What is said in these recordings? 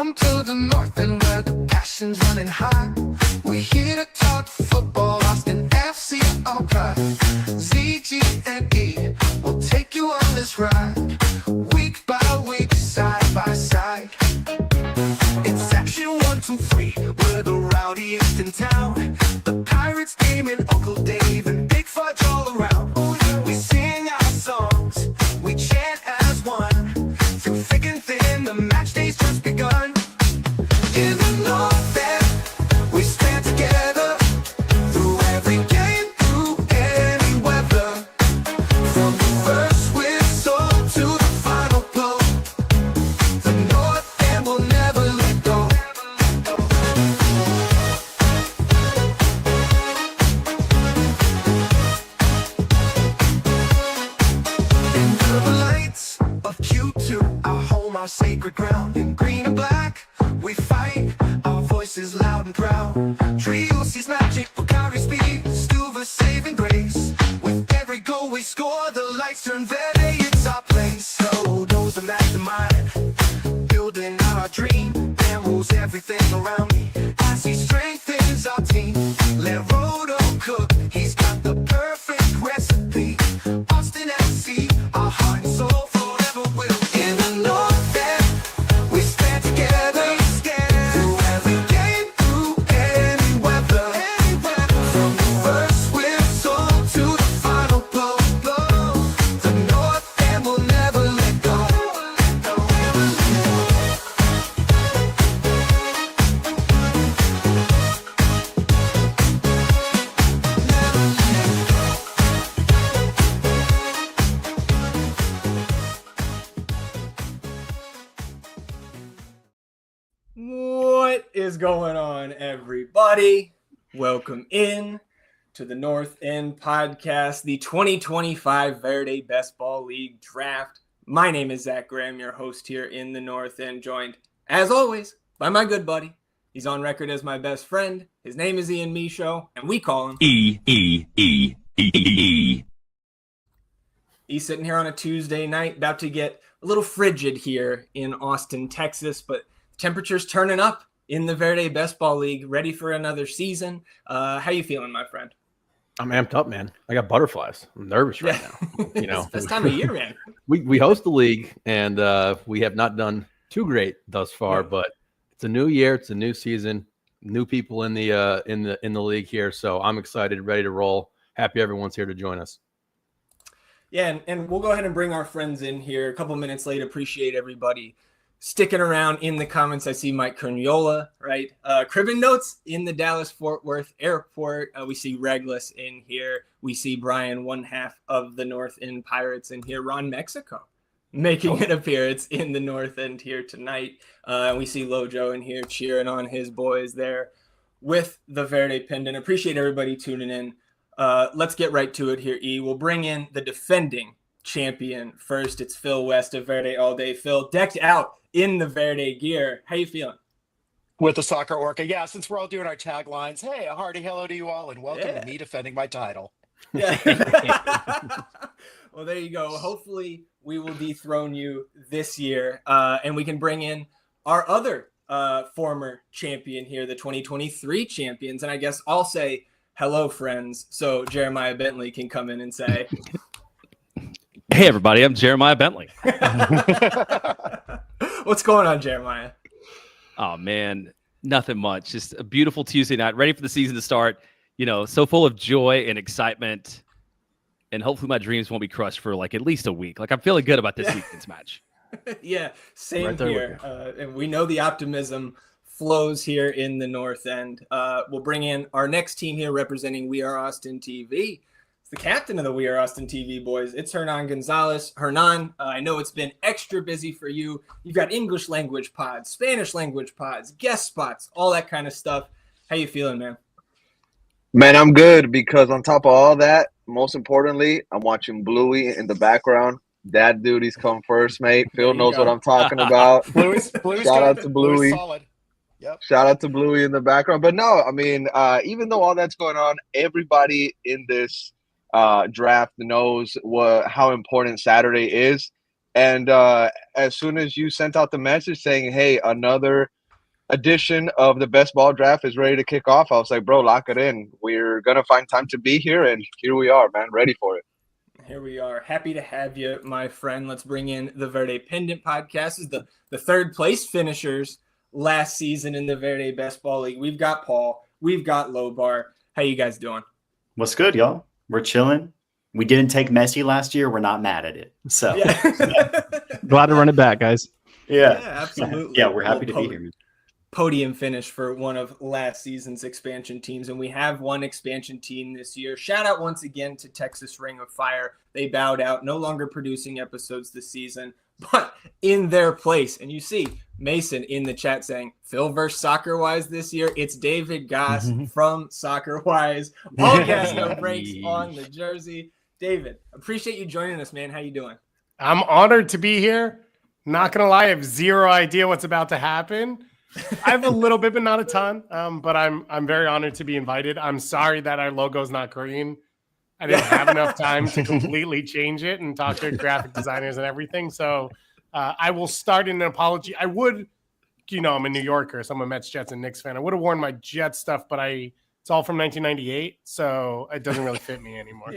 Welcome to the North End where the passion's running high. We're here to talk football, Austin FC, our pride. ZG and E will take you on this ride. Week by week, side by side. It's action 1, 2, 3. We're the rowdiest in town. The Pirates game and Uncle Dave and Big Fudge all around. We sing our songs, we chant as one. Through thick and thin, the match day's just begun. In the North End, we stand together. Through every game, through any weather. From the first whistle to the final blow. The North End will never let go. Into the lights of Q2, our home, our sacred ground. In green and black, we fight, our voices loud and proud. Trio sees magic, Bakari speed, Stuva saving grace. With every goal we score, the lights turn Verde, it's our place. So knows the mastermind, building our dream. Dan rules everything around me, as he strengthens our team. Let Rodo cook, he's got the perfect recipe. Austin FC, our heart and soul forever will. In the North End, we stand together. Through every game, through any weather. From the first whistle to the final blow. The North End will never let go. What is going on, everybody? Welcome in to the North End Podcast, the 2025 Verde Best Ball League Draft. My name is Zach Graham, your host here in the North End, joined, as always, by my good buddy. He's on record as my best friend. His name is Ian Michaud, and we call him E. He's sitting here on a Tuesday night, about to get a little frigid here in Austin, Texas, but temperature's turning up in the Verde Best Ball League, ready for another season. How you feeling, my friend? I'm amped up, man. I got butterflies. I'm nervous right now. You know, It's this time of year, man. we host the league, and we have not done too great thus far. Yeah. But it's a new year, it's a new season, new people in the league here. So I'm excited, ready to roll. Happy everyone's here to join us. Yeah, and we'll go ahead and bring our friends in here a couple minutes late. Appreciate everybody sticking around in the comments. I see Mike Corniola, right? Cribbin Notes in the Dallas-Fort Worth Airport. We see Reglis in here. We see Brian, one half of the North End Pirates in here. Ron Mexico making an appearance in the North End here tonight. We see Lojo in here cheering on his boys there with the Verdependent. Appreciate everybody tuning in. Let's get right to it here, E. We'll bring in the defending champion first. It's Phil West of Verde All Day. Phil, decked out in the Verde gear. How you feeling? With the soccer orca. Yeah, since we're all doing our taglines, hey, a hearty hello to you all, and welcome Yeah. to me defending my title. Yeah. Well, there you go. Hopefully we will dethrone you this year, and we can bring in our other former champion here, the 2023 champions. And I guess I'll say hello, friends, so Jeremiah Bentley can come in and say, Hey, everybody. I'm Jeremiah Bentley. what's going on, Jeremiah? Oh, man. Nothing much. Just a beautiful Tuesday night, ready for the season to start. You know, so full of joy and excitement. And hopefully my dreams won't be crushed for like at least a week. Like I'm feeling good about this weekend's match. Yeah, same Right there here. And we know the optimism flows here in the North End. We'll bring in our next team here representing We Are Austin TV. It's the captain of the We Are Austin TV boys. It's Hernan Gonzalez. Hernan, I know it's been extra busy for you. You've got English language pods, Spanish language pods, guest spots, all that kind of stuff. How you feeling, man? Man, I'm good because on top of all that, most importantly, I'm watching Bluey in the background. Dad duties come first, mate. Phil knows what I'm talking about. Bluey's Shout out to Bluey. solid. Yep. Shout out to Bluey in the background. But no, I mean, even though all that's going on, everybody in this draft knows how important Saturday is. And as soon as you sent out the message saying, hey, another edition of the best ball draft is ready to kick off. I was like, bro, lock it in. We're going to find time to be here. And here we are, man, ready for it. Here we are. Happy to have you, my friend. Let's bring in the Verdependent Podcast. This is the third place finishers last season in the Verde Best Ball League. We've got Paul. We've got Lobar. How you guys doing? What's good, y'all? We're chilling. We didn't take Messi last year. We're not mad at it. So glad to run it back, guys. Yeah, absolutely. Yeah, we're happy to be here. Podium finish for one of last season's expansion teams, and we have one expansion team this year. Shout out once again to Texas Ring of Fire. They bowed out, no longer producing episodes this season, but in their place. And you see Mason in the chat saying Phil versus Soccerwise this year. It's David Goss from Soccerwise. All gas, no breaks on the jersey. David, appreciate you joining us, man. How you doing? I'm honored to be here. Not gonna lie, I have zero idea what's about to happen. I have a little bit, but not a ton. But I'm very honored to be invited. I'm sorry that our logo is not green. I didn't have enough time to completely change it and talk to graphic designers and everything. So I will start in an apology. I would, I'm a New Yorker, so I'm a Mets, Jets, and Knicks fan. I would have worn my Jets stuff, but it's all from 1998, so it doesn't really fit me anymore.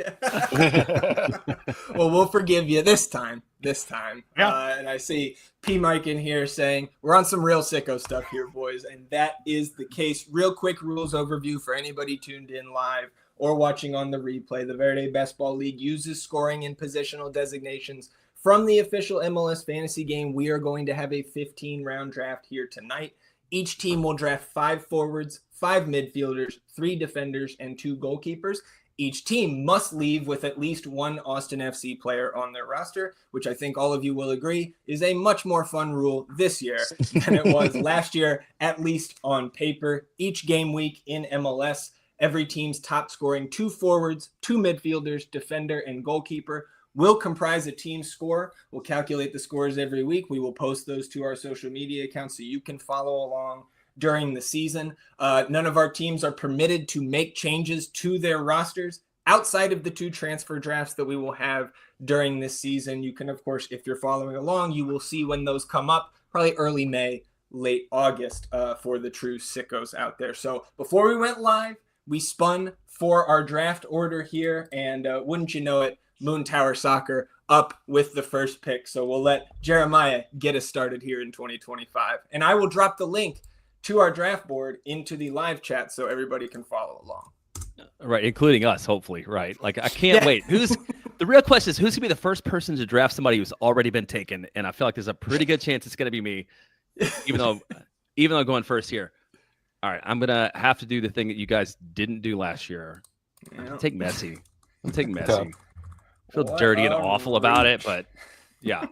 Well, we'll forgive you this time. Yeah. And I see P. Mike in here saying we're on some real sicko stuff here, boys, and that is the case. Real quick rules overview for anybody tuned in live or watching on the replay. The Verde Best Ball League uses scoring and positional designations from the official MLS Fantasy game. We are going to have a 15-round draft here tonight. Each team will draft 5 forwards, 5 midfielders, 3 defenders, and 2 goalkeepers. Each team must leave with at least one Austin FC player on their roster, which I think all of you will agree is a much more fun rule this year than it was last year, at least on paper. Each game week in MLS, every team's top scoring 2 forwards, 2 midfielders, defender, and goalkeeper will comprise a team score. We'll calculate the scores every week. We will post those to our social media accounts so you can follow along during the season. None of our teams are permitted to make changes to their rosters outside of the 2 transfer drafts that we will have during this season. You can, of course, if you're following along, you will see when those come up, probably early May, late August, for the true sickos out there. So before we went live, we spun for our draft order here, and wouldn't you know it, Moontower Soccer up with the first pick. So we'll let Jeremiah get us started here in 2025. And I will drop the link to our draft board into the live chat so everybody can follow along. Right, including us, hopefully, right? Like, I can't wait. The real question is, who's going to be the first person to draft somebody who's already been taken? And I feel like there's a pretty good chance it's going to be me, even though I'm going first here. All right, I'm going to have to do the thing that you guys didn't do last year. Take Messi. I'm taking Messi. I feel dirty and awful about it, but yeah.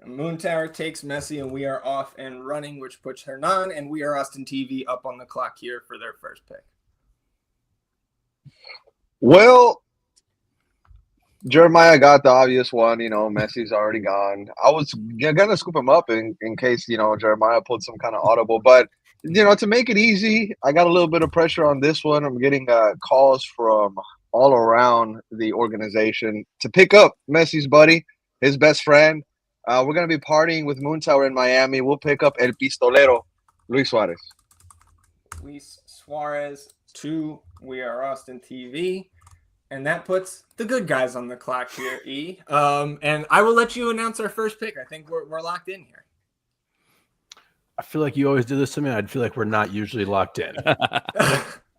Moontower takes Messi, and we are off and running, which puts Hernan and We Are Austin TV up on the clock here for their first pick. Well, Jeremiah got the obvious one. Messi's already gone. I was going to scoop him up in case, Jeremiah pulled some kind of audible. But, to make it easy, I got a little bit of pressure on this one. I'm getting calls from all around the organization to pick up Messi's buddy, his best friend. We're going to be partying with Moontower in Miami. We'll pick up El Pistolero, Luis Suarez. Luis Suarez to We Are Austin TV. And that puts the good guys on the clock here, E. And I will let you announce our first pick. I think we're locked in here. I feel like you always do this to me. I'd feel like we're not usually locked in.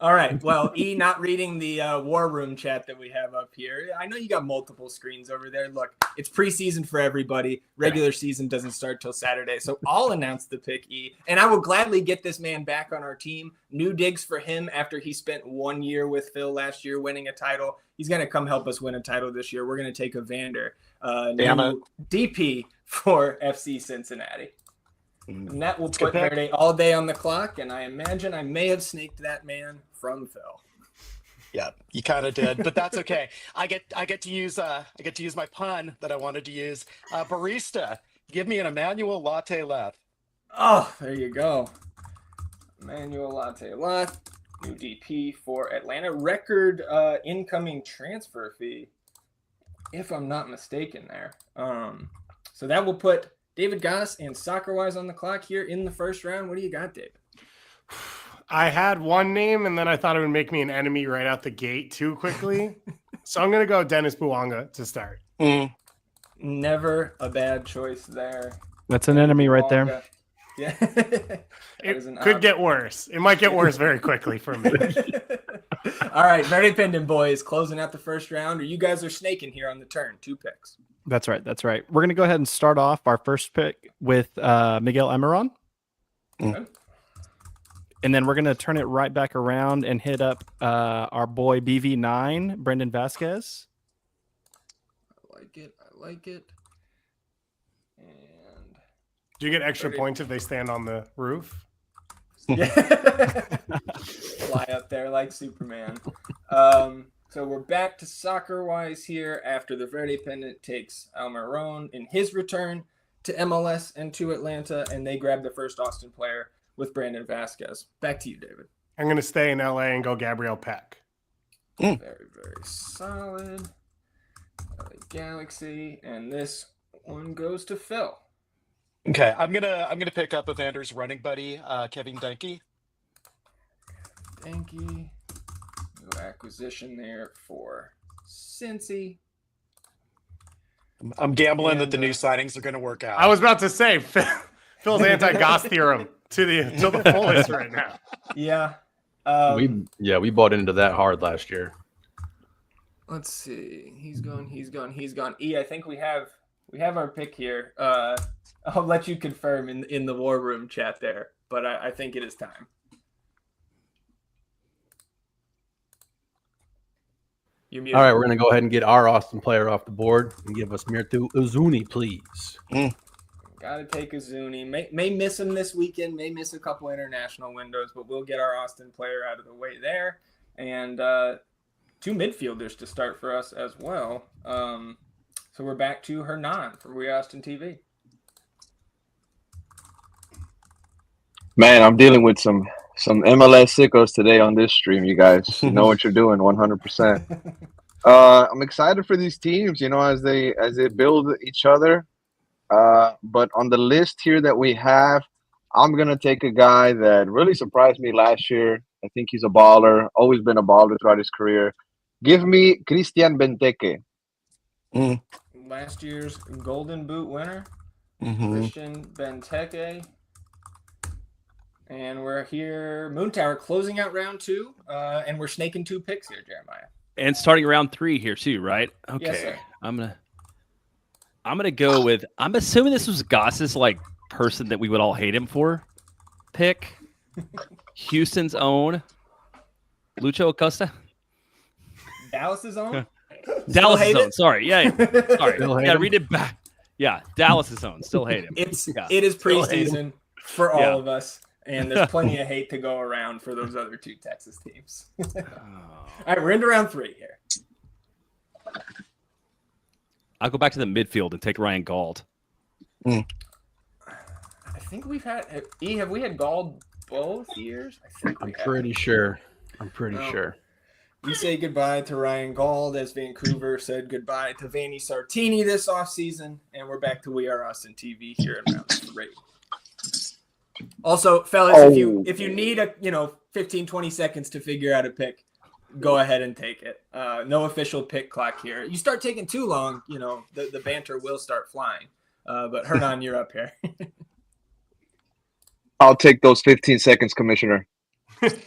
All right. Well, E, not reading the war room chat that we have up here. I know you got multiple screens over there. Look, it's preseason for everybody. Regular season doesn't start till Saturday. So I'll announce the pick, E. And I will gladly get this man back on our team. New digs for him after he spent 1 year with Phil last year winning a title. He's going to come help us win a title this year. We're going to take Evander, new DP for FC Cincinnati. And that will put Verde all day on the clock, and I imagine I may have snaked that man from Phil. Yeah, you kind of did, but that's okay. I get to use my pun that I wanted to use. Barista, give me an Emmanuel latte left. Oh, there you go. Emmanuel latte left, new DP for Atlanta. Record incoming transfer fee, if I'm not mistaken there. So that will put David Goss and Soccerwise on the clock here in the first round. What do you got, David? I had one name, and then I thought it would make me an enemy right out the gate too quickly. So I'm going to go Dennis Bouanga to start. Never a bad choice there. That's an enemy right there. Yeah. It could get worse. It might get worse very quickly for me. All right, Verdependent boys, closing out the first round. Or you guys are snaking here on the turn. 2 picks. That's right. That's right. We're going to go ahead and start off our first pick with Miguel Emeron. Okay. And then we're going to turn it right back around and hit up our boy BV9, Brendan Vasquez. I like it. And Do you get extra points if they stand on the roof? yeah. Fly up there like Superman. So we're back to Soccerwise here after the Verdependent takes Almiron in his return to MLS and to Atlanta, and they grab the first Austin player with Brandon Vasquez. Back to you, David. I'm going to stay in LA and go Gabriel Peck. Very, very solid. Galaxy, and this one goes to Phil. Okay, I'm gonna pick up Evander's running buddy, Kevin Denke. Denke. No acquisition there for Cincy. I'm gambling that the new signings are going to work out. I was about to say Phil's anti-Goss theorem to the fullest right now. Yeah. We bought into that hard last year. Let's see. He's gone. E, I think we have our pick here. I'll let you confirm in the war room chat there, but I think it is time. All right, we're going to go ahead and get our Austin player off the board and give us Mirtu Uzuni, please. Got to take Uzuni. May miss him this weekend, may miss a couple international windows, but we'll get our Austin player out of the way there. And 2 midfielders to start for us as well. So we're back to Hernan for We Austin TV. Man, I'm dealing with some MLS sickos today on this stream, you guys. You know what you're doing 100%. I'm excited for these teams, as they build each other. But on the list here that we have, I'm going to take a guy that really surprised me last year. I think he's a baller, always been a baller throughout his career. Give me Christian Benteke. Last year's Golden Boot winner, Christian Benteke. And we're here, Moontower, closing out round 2, and we're snaking 2 picks here, Jeremiah. And starting round 3 here too, right? Okay. Yes, sir. I'm gonna go with. I'm assuming this was Goss's person that we would all hate him for. Pick Houston's own Lucho Acosta. Dallas's own. Dallas's own. Sorry, yeah. Sorry, yeah. Read it back. Yeah, Dallas's own. Still hate him. It is preseason for all of us, and there's plenty of hate to go around for those other 2 Texas teams. All right, we're into round 3 here. I'll go back to the midfield and take Ryan Gauld. I think we've had have we had Gauld both years? I think I'm pretty sure. We say goodbye to Ryan Gauld as Vancouver said goodbye to Vanni Sartini this offseason, and we're back to We Are Austin TV here in round 3. Also, fellas, if you need 15, 20 seconds to figure out a pick, go ahead and take it. No official pick clock here. You start taking too long, the banter will start flying. But Hernan, you're up here. I'll take those 15 seconds, Commissioner.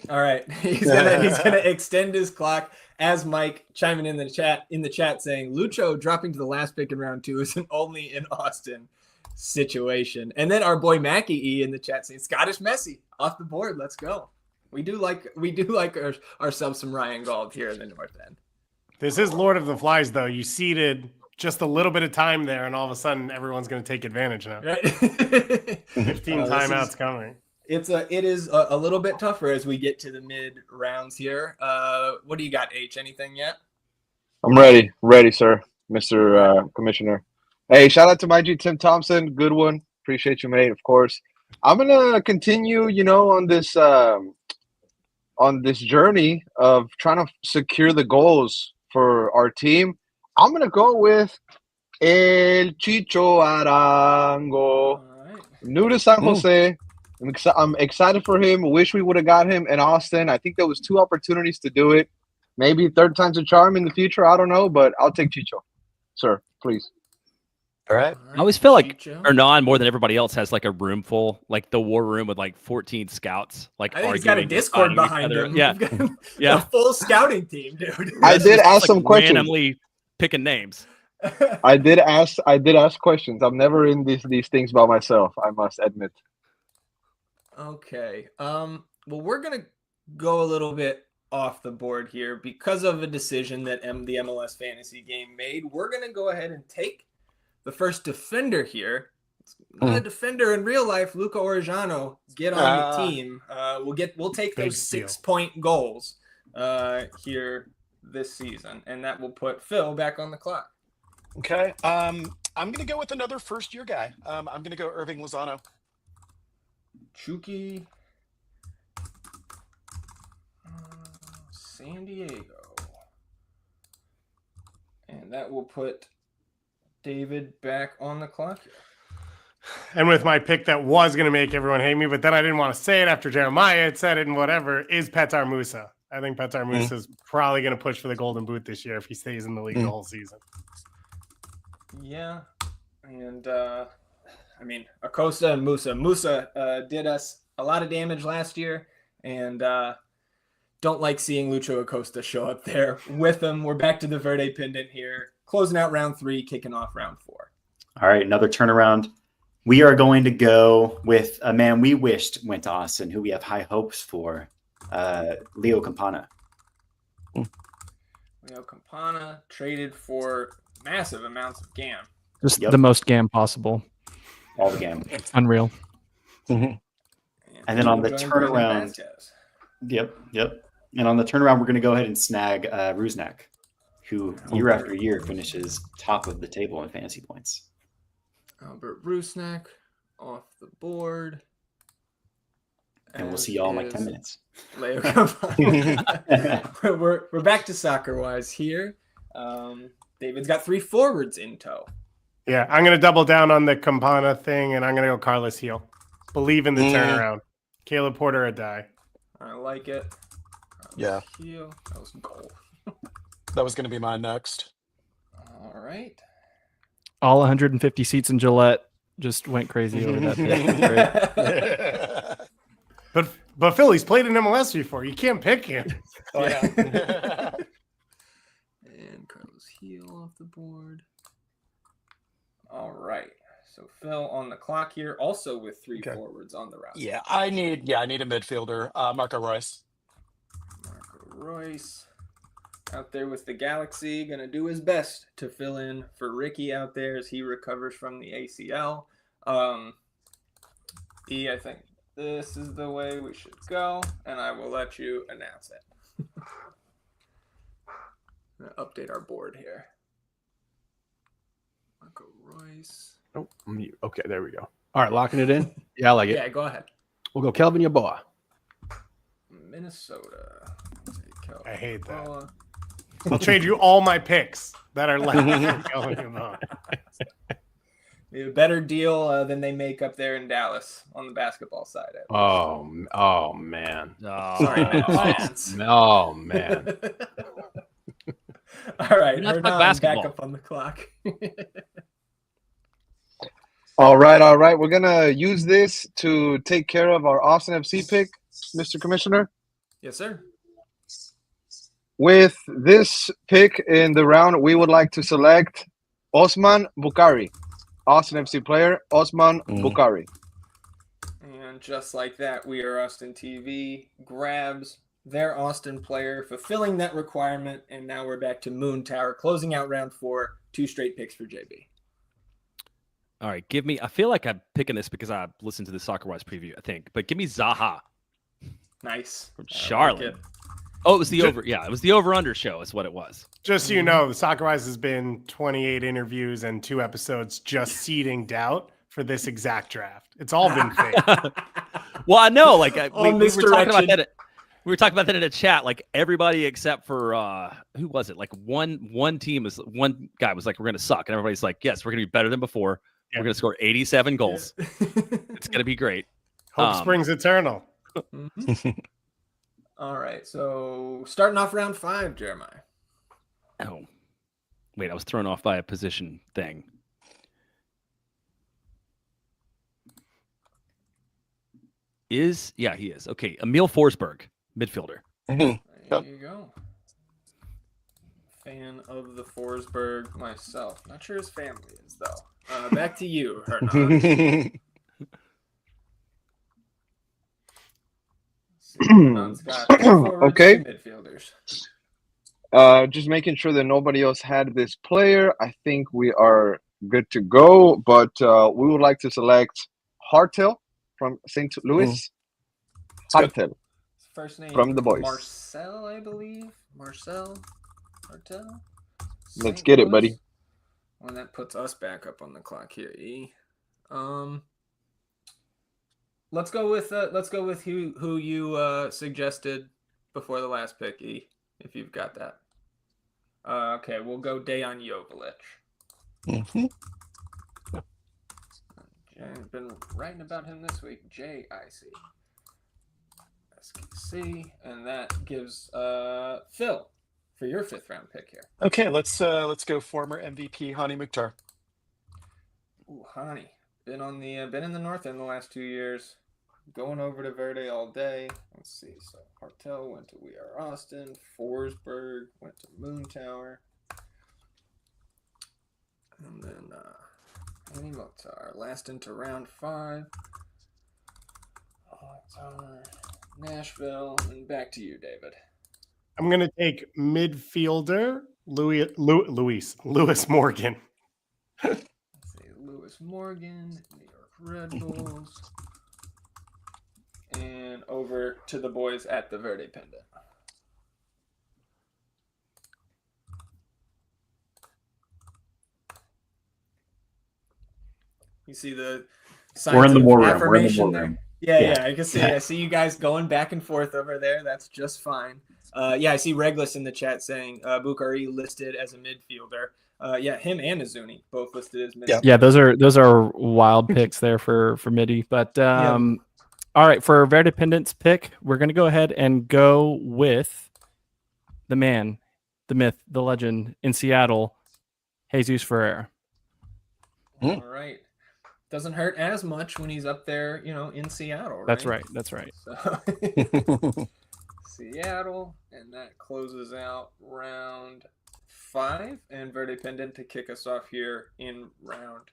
All right. He's gonna extend his clock as Mike chiming in the chat saying Lucho dropping to the last pick in round 2 is an only in Austin situation. And then our boy Mackie E in the chat saying Scottish Messi off the board. Let's go. We do like ourselves some Ryan Gauld here in the North End. This is Lord of the Flies, though. You ceded just a little bit of time there, and all of a sudden, everyone's going to take advantage now. Right? 15 timeouts coming. It is a little bit tougher as we get to the mid rounds here. What do you got, H? Anything yet? I'm ready, sir, Mr. Commissioner. Hey, shout out to my G Tim Thompson. Good one. Appreciate you, mate. Of course. I'm gonna continue, on this journey of trying to secure the goals for our team. I'm gonna go with El Chicho Arango. All right. New to San Jose. I'm excited for him. Wish we would have got him in Austin. I think there was 2 opportunities to do it. Maybe third time's a charm in the future. I don't know, but I'll take Chicho. Sir, please. All right. I always feel like Chicho. Hernan more than everybody else has like a room full, like the war room with like 14 scouts. Like I think he's got a arguing, Discord fighting each behind other. him. Yeah, We've got yeah. a full scouting team, dude. I did ask some questions. Randomly picking names. I did ask questions. I'm never in these things by myself, I must admit. Okay. Well, we're gonna go a little bit off the board here because of a decision that the MLS Fantasy game made. We're gonna go ahead and take the first defender here. It's not a defender in real life. Luca Orejano, get on the team. We'll take Big those deal. 6-point goals here this season, and that will put Phil back on the clock. Okay. I'm gonna go with another first-year guy. I'm gonna go Irving Lozano. Chucky, San Diego, and that will put David back on the clock here. And with my pick that was going to make everyone hate me, but then I didn't want to say it after Jeremiah had said it and whatever, is Petar Musa. I think Petar Musa is probably going to push for the Golden Boot this year if he stays in the league the whole season. Yeah, and I mean, Acosta and Musa. Musa did us a lot of damage last year, and don't like seeing Lucho Acosta show up there with him. We're back to the Verdependent here, closing out round 3, kicking off round 4. All right, another turnaround. We are going to go with a man we wished went to Austin, who we have high hopes for, Leo Campana. Leo Campana traded for massive amounts of GAM. Just Yep. the most GAM possible. All the game. Unreal. And then on the Joined turnaround, Brandon Vasquez. Yep. And on the turnaround, we're going to go ahead and snag Rusnak, who year after year finishes top of the table in fantasy points. Albert Rusnak off the board. And we'll see y'all in like 10 minutes. Leo Campana. we're back to Soccerwise here. David's got 3 forwards in tow. Yeah, I'm going to double down on the Campana thing, and I'm going to go Carlos Heel. Believe in the turnaround. Caleb Porter a die. I like it. Yeah. Heel. That was goal. That was going to be mine next. All right. All 150 seats in Gillette just went crazy over that pick. Great. But Philly's played in MLS before. You can't pick him. Oh, yeah. And Carlos Heel off the board. All right. So Phil on the clock here, also with 3 forwards on the route. Yeah, I need a midfielder. Marco Royce. Marco Royce out there with the Galaxy, going to do his best to fill in for Ricky out there as he recovers from the ACL. I think this is the way we should go, and I will let you announce it. I'm going to update our board here. Marco Royce. Oh, mute. Okay, there we go. All right, locking it in. Yeah, I like it. Yeah, go ahead. We'll go Kelvin Yeboah. Minnesota. I hate that. I'll trade you all my picks that are left. A better deal than they make up there in Dallas on the basketball side. Oh man. Sorry, man. Oh man. All right, Not Hernan, basketball. back up on the clock. All right. We're gonna use this to take care of our Austin FC pick, Mr. Commissioner. Yes, sir. With this pick in the round, we would like to select Osman Bukhari, Austin FC player, Osman Bukhari. And just like that, We Are Austin TV grabs their Austin player, fulfilling that requirement. And now we're back to Moontower, closing out round 4, 2 straight picks for JB. All right, I feel like I'm picking this because I listened to the Soccerwise preview, I think. But give me Zaha Nice. from Charlotte. Oh, it was the over. Yeah, it was the over-under show is what it was. Just so you know, the Soccerwise has been 28 interviews and 2 episodes just seeding doubt for this exact draft. It's all been fake. Well, I know. Like we were Mr. talking about Wretched. that. We were talking about that in a chat. Like everybody except for who was it? Like one team was one guy was like, we're gonna suck, and everybody's like, yes, we're gonna be better than before. Yeah. We're gonna score 87 goals. It's gonna be great. Hope springs eternal. All right, so starting off round 5, Jeremiah. Oh, wait, I was thrown off by a position thing. He is. Okay, Emil Forsberg, midfielder. There you go. Fan of the Forsberg myself. Not sure his family is though. Back to you, Hernan. Okay. Midfielders. Just making sure that nobody else had this player. I think we are good to go, but we would like to select Hartel from St. Louis. Hartel. His first name From the boys. Marcel, I believe. Marcel Hartel. Let's get it, buddy. Well, that puts us back up on the clock here, E. Let's go with who you suggested before the last pick, E, if you've got that. Okay, we'll go Dejan Joveljic. I've been writing about him this week. JIC. SKC, and that gives Phil for your 5th round pick here. Okay, let's go former MVP Hani Mukhtar. Ooh, Hani. Been in the North End the last 2 years. Going over to Verde all day. Let's see. So Hartel went to We Are Austin. Forsberg went to Moontower. And then Hani Mukhtar. Last into round 5. Nashville. And back to you, David. I'm going to take midfielder Lewis Morgan. Let's see. Lewis Morgan, New York Red Bulls. And over to the boys at the Verdependent. You see the signs We're in the of war room. We're in the affirmation war there? room. Yeah, I can see. I see you guys going back and forth over there. That's just fine. I see Reglis in the chat saying Bukhari listed as a midfielder. Him and Azuni both listed as midfielder. Yeah, those are wild picks there for midi. But all right, for Verdependent's pick, we're gonna go ahead and go with the man, the myth, the legend in Seattle, Jesus Ferreira. All right. Doesn't hurt as much when he's up there, in Seattle, right? That's right. So, Seattle, and that closes out round 5, and Verdependent to kick us off here in round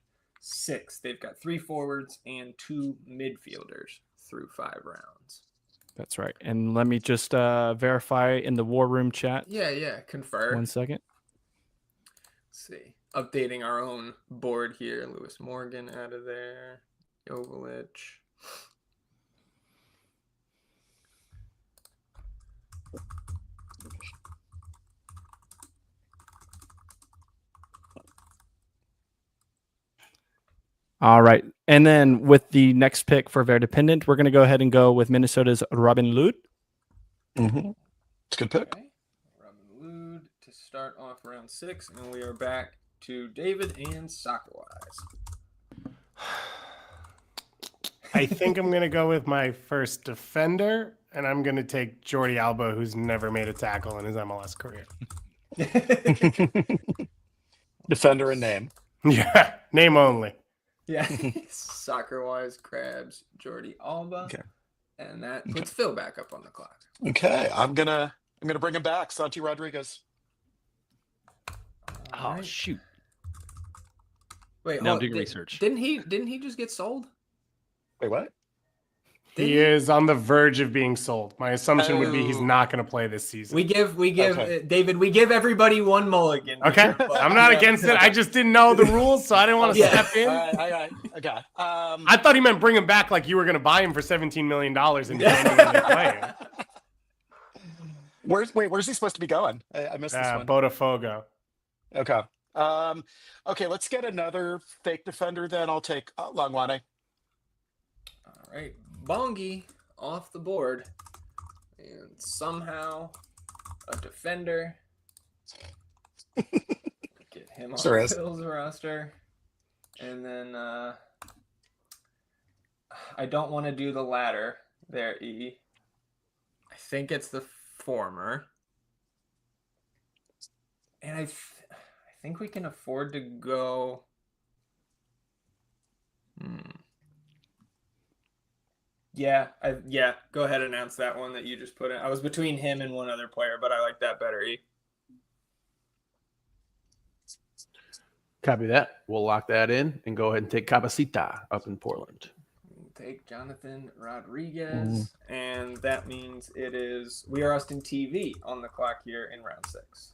6. They've got 3 forwards and 2 midfielders through 5 rounds. That's right. And let me just verify in the War Room chat. Yeah, confirm. 1 second. Let's see. Updating our own board here. Lewis Morgan out of there. Joveljic. All right. And then with the next pick for Verdependent, we're going to go ahead and go with Minnesota's Robin Lod. It's a good pick. Okay. Robin Lod to start off round 6, and we are back to David and Soccerwise. I think I'm going to go with my first defender, and I'm going to take Jordi Alba, who's never made a tackle in his MLS career. Defender and name. Yeah, name only. Yeah, Soccerwise grabs Jordi Alba, and that puts Phil back up on the clock. Okay, I'm gonna bring him back, Santi Rodriguez. Oh shoot! Wait, now I'm doing research. Didn't he just get sold? Wait, what? He is on the verge of being sold. My assumption would be he's not going to play this season. We give David. We give everybody one mulligan. Okay, I'm not against it. I just didn't know the rules, so I didn't want to step in. Okay. I thought he meant bring him back, like you were going to buy him for $17 million and genuinely play him. Where's he supposed to be going? I missed this one. Botafogo. Okay. Okay. Let's get another fake defender. Then I'll take Longwane. All right. Bongi off the board. And somehow a defender. Get him on Sure is. Phil's roster. And then I don't want to do the latter there, E. I think it's the former. And I think we can afford to go. Yeah, go ahead and announce that one that you just put in. I was between him and one other player, but I like that better, E. Copy that. We'll lock that in and go ahead and take Cabecita up in Portland. Take Jonathan Rodriguez, and that means it is We Are Austin TV on the clock here in round 6.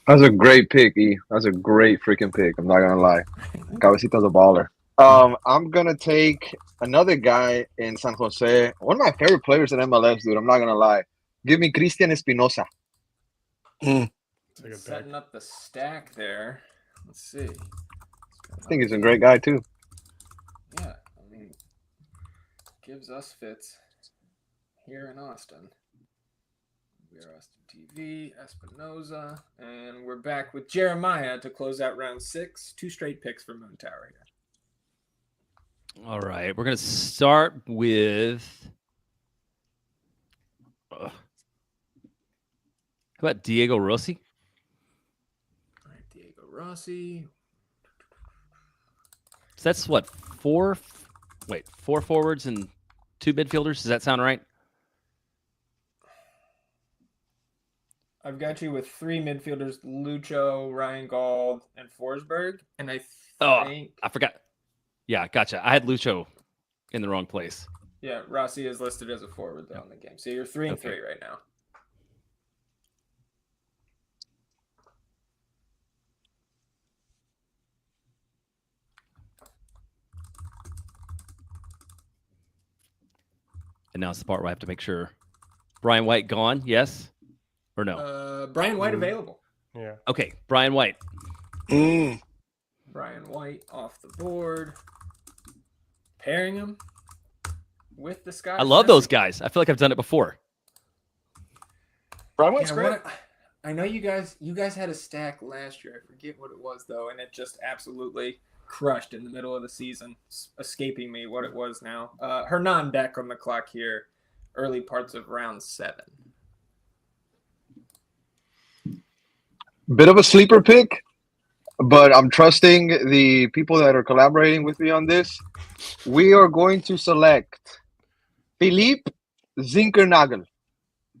That's a great pick, E. That's a great freaking pick. I'm not gonna lie. Cabecita's a baller. I'm gonna take another guy in San Jose. One of my favorite players in MLS, dude. I'm not gonna lie. Give me Cristian Espinosa. Setting up the stack there. Let's see. I think he's a great guy too. Yeah, I mean, gives us fits here in Austin. We Are Austin TV, Espinoza, and we're back with Jeremiah to close out round 6. 2 straight picks for Moontower here. All right, we're gonna start with. How about Diego Rossi? All right, Diego Rossi. So that's what, 4 forwards and 2 midfielders? Does that sound right? I've got you with 3 midfielders: Lucho, Ryan Gauld, and Forsberg. And I think I forgot. Yeah, gotcha. I had Lucho in the wrong place. Yeah, Rossi is listed as a forward though in the game. So you're 3 and 3 right now. And now it's the part where I have to make sure. Brian White gone? Yes or no? Brian White available. Yeah. Okay, Brian White. Brian White off the board. Pairing him with the Scottish. I love those guys. I feel like I've done it before. Brian White's Yeah, great. I know you guys had a stack last year. I forget what it was though, and it just absolutely crushed in the middle of the season. It's escaping me what it was now. Hernan back on the clock here, early parts of round 7. Bit of a sleeper pick, but I'm trusting the people that are collaborating with me on this. We are going to select Philippe Zinkernagel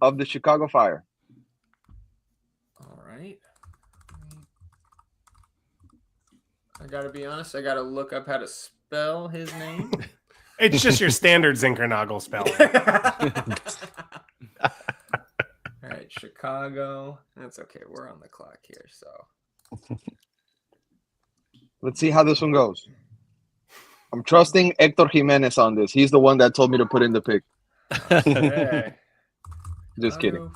of the Chicago Fire. All right. I gotta be honest. I gotta look up how to spell his name. It's just your standard Zinkernagel spelling. All right, Chicago. That's okay. We're on the clock here, so. Let's see how this one goes. I'm trusting Hector Jimenez on this. He's the one that told me to put in the pick. Okay. Just kidding.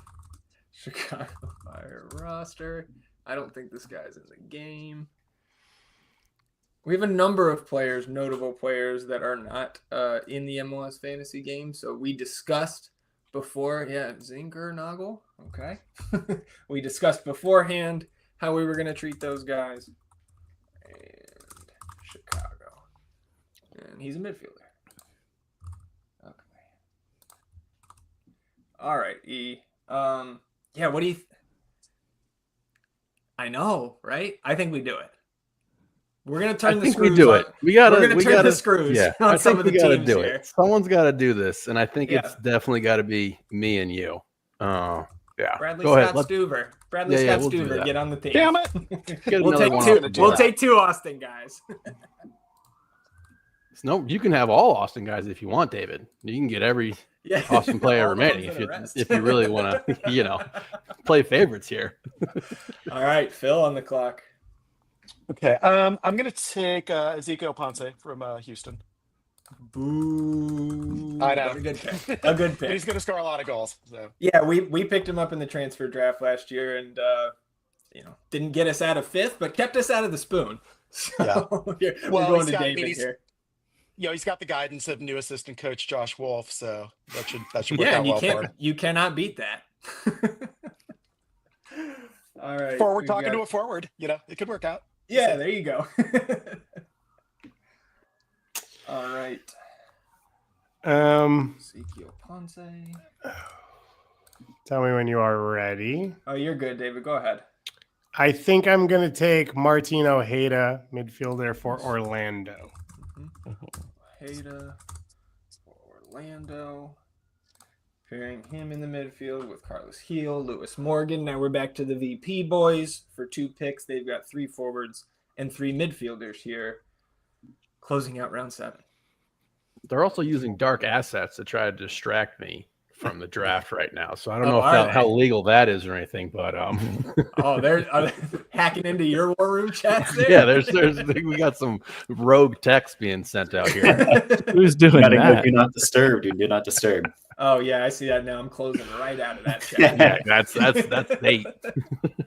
Chicago Fire roster. I don't think this guy's in the game. We have a number of players, notable players that are not in the MLS Fantasy game. So we discussed before, Zinkernagel. Okay. We discussed beforehand how we were going to treat those guys. And Chicago. And he's a midfielder. Okay. All right, E. What do you I know, right? I think we do it. We're gonna turn the screws. We do it. We're gonna turn the screws. Yeah, on I some think of we the got to teams do here. it. Someone's got to do this, and I think Yeah. it's definitely got to be me and you. Yeah. Bradley Go ahead. Scott Stuver. Bradley Yeah, Scott we'll do Stuver, that. get on the team. Damn it. Get We'll another take one two. off the We'll board. take 2 Austin guys. No, you can have all Austin guys if you want, David. You can get every Yeah. Austin player All the remaining ones if that you are rest. if you really want to, play favorites here. All right, Phil on the clock. Okay. I'm gonna take Ezekiel Ponce from Houston. Boo. I know. A good pick. A good But he's pick. gonna score a lot of goals. So Yeah, we picked him up in the transfer draft last year, and didn't get us out of 5th, but kept us out of the spoon. So Yeah. we're Well, going he's to got- I David mean, he's- here. he's got the guidance of new assistant coach Josh Wolf, so that should work Yeah, out and you well for can't him. you cannot beat that. All right. Forward we've talking got- to a forward, it could work out. Yeah, there you go. All right. Ezekiel Ponce. Tell me when you are ready. Oh, you're good, David. Go ahead. I think I'm going to take Martin Ojeda, midfielder for Orlando. Ojeda for Orlando. Pairing him in the midfield with Carlos Heel, Lewis Morgan. Now we're back to the VP boys for 2 picks. They've got 3 forwards and 3 midfielders here, closing out round 7. They're also using dark assets to try to distract me from the draft right now. So I don't Oh, know are how they? legal that is or anything, but Oh, they're hacking into your war room chats there? yeah, there's we got some rogue text being sent out here. Who's doing Gotta go that? do not disturb, dude. Do not disturb. Oh, yeah, I see that now. I'm closing right out of that chat. Yeah, that's Nate.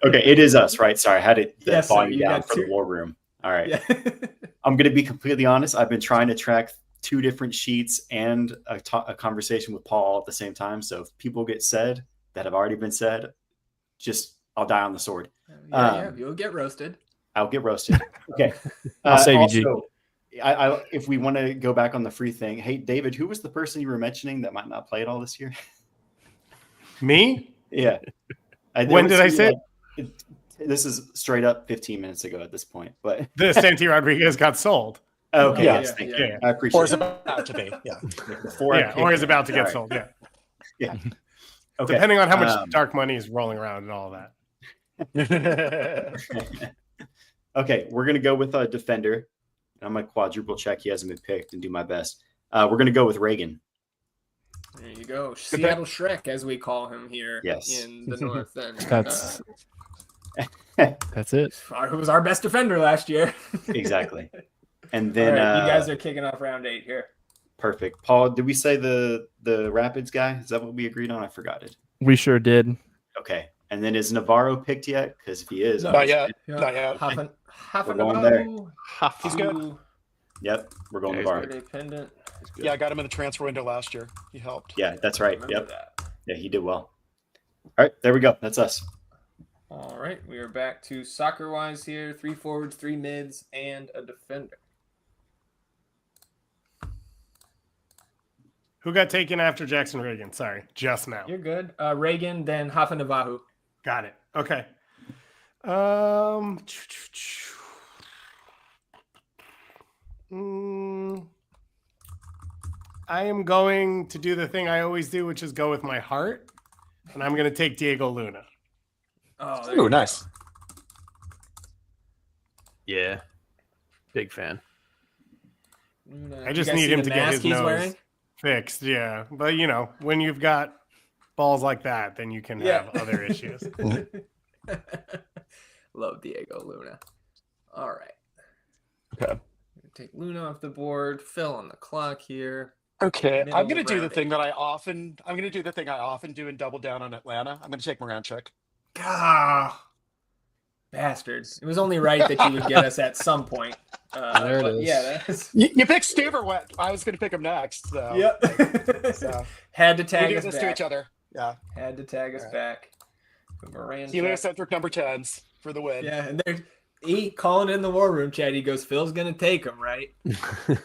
Okay, it is us, right? Sorry, I had it Yes, sir, volume you down got for the 2. war room. All right. Yeah. I'm going to be completely honest. I've been trying to track 2 different sheets and a conversation with Paul at the same time. So if people get said that have already been said, I'll die on the sword. Yeah, you'll get roasted. I'll get roasted. Okay. I'll save you, G. If we want to go back on the free thing, hey, David, who was the person you were mentioning that might not play at all this year? Me? Yeah. When did I say This is straight up 15 minutes ago at this point, but the Santi Rodriguez got sold? okay. Yeah, Yes, yeah, thank yeah. you. I appreciate Or is it. about to be. Yeah. Before I Yeah, pick or is it. about to get All right. sold. Yeah. Yeah. Okay. Depending on how much dark money is rolling around and all that. Okay, we're gonna go with a defender. I'm gonna quadruple check he hasn't been picked and do my best. We're gonna go with Reagan. There you go. Seattle Shrek, as we call him here Yes. in the North End. That's it. Who was our best defender last year. Exactly. And All then right, you guys are kicking off round 8 here. perfect. Paul, did we say the Rapids guy? Is that what we agreed on? I forgot it. We sure did. Okay. And then is Navarro picked yet? Because if he is, Not yet. Yeah. Not yet. Half We're an going hour. there. He's good. Yep, we're going Yeah, Navarro. Independent. Yeah, I got him in the transfer window last year. He helped. Yeah, that's right. Remember Yep. that. Yeah, he did well. All right, there we go. That's us. All right, we are back to Soccerwise here. 3 forwards, 3 mids, and a defender. Who got taken after Jackson Reagan? Sorry, just now. You're good. Reagan, then Hafa Navahu. Got it. Okay. I am going to do the thing I always do, which is go with my heart, and I'm going to take Diego Luna. Oh, Ooh, nice. Yeah, big fan. I just need him to get his nose wearing? fixed. Yeah, but when you've got balls like that, then you can have other issues. Love Diego Luna. All right. Okay. Take Luna off the board. Phil on the clock here. Okay. Middle I'm gonna of do the round thing that I often do and double down on Atlanta. I'm gonna take Moranchuk. Ah, bastard. It was only right that you would get us at some point. There it but is. Yeah, that's... You picked Steve or what? I was gonna pick him next. So. Yep. So Had to we tag do us this back. to each other. Yeah. Had to tag us All right. back. Moran Heliocentric number 10s for the win. Yeah, and there's calling in the war room chat. He goes, Phil's gonna take him, right?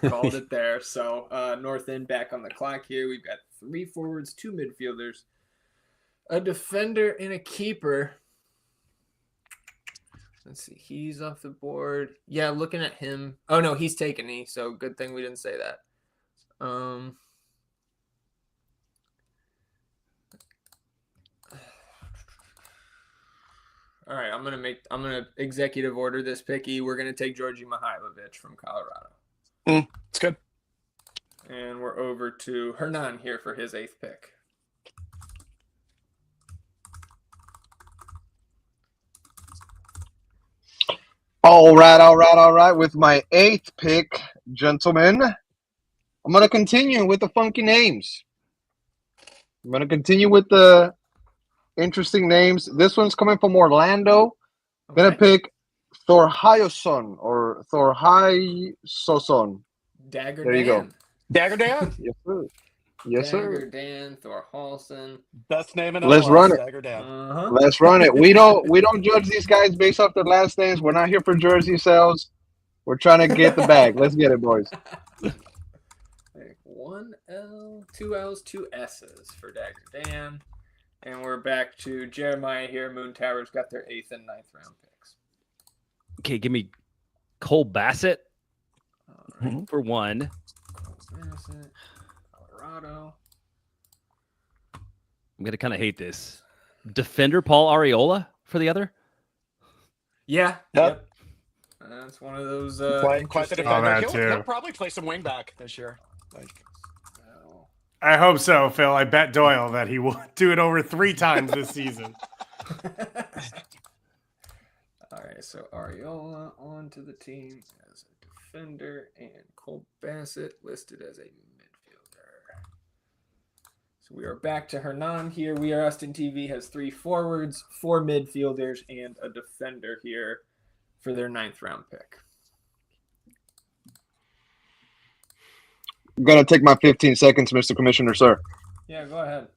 Called it there. So North End back on the clock here. We've got 3 forwards, 2 midfielders, a defender, and a keeper. Let's see. He's off the board. Yeah, looking at him. Oh no, he's taken E. So good thing we didn't say that. All right, I'm gonna executive order this picky. We're gonna take Georgi Mihailovic from Colorado. It's good. And we're over to Hernan here for his 8th pick. All right. With my 8th pick, gentlemen, I'm going to continue with the funky names. I'm going to continue with the interesting names. This one's coming from Orlando. I'm going to pick Thorhioson or Thorhioson. Dagger There you Dan. go. Dagger Dan. Yes, sir. Yes, Dagger sir. Dan, Thor Halson. Best name in Let's MLS, run it. Dagger Dan. Uh-huh. Let's run it. We don't judge these guys based off their last names. We're not here for jersey sales. We're trying to get the bag. Let's get it, boys. 1 L, 2 L's, 2 S's for Dagger Dan. And we're back to Jeremiah here. Moontower's got their 8th and 9th round picks. Okay, give me Cole Bassett All right. for 1. Bassett, Colorado. I'm gonna kind of hate this. Defender Paul Arriola for the other. Yeah. Yep. That's one of those. Quite the interesting- defender. that He'll, too. he'll probably play some wingback this year. Like, I hope so, Phil. I bet Doyle that he will do it over 3 times this season. All right, so Arriola onto the team as a defender, and Cole Bassett listed as a midfielder. So we are back to Hernan here. We Are Austin TV has 3 forwards, 4 midfielders, and a defender here for their 9th round pick. I'm gonna take my 15 seconds, Mr. Commissioner, sir. Yeah, go ahead.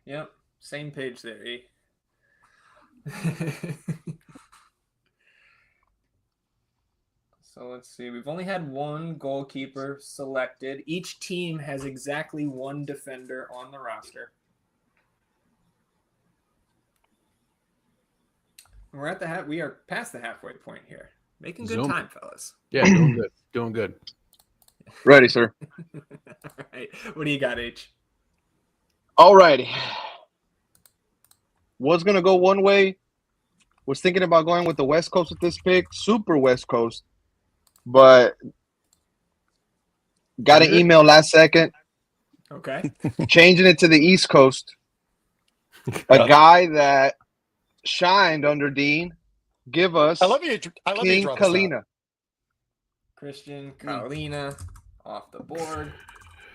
Yep, same page there, E. So let's see. We've only had 1 goalkeeper selected. Each team has exactly 1 defender on the roster. We're at we are past the halfway point here. Making good Zoom. time, fellas. Yeah, doing good. Doing good. Ready, sir. All right. What do you got, H? All righty. Was gonna go one way. Was thinking about going with the West Coast with this pick, super West Coast, but got an email last second Okay. changing it to the East Coast. A guy that shined under Dean. Give us I love you. I love you. King draw this out. Kalina. Christian Carolina off the board.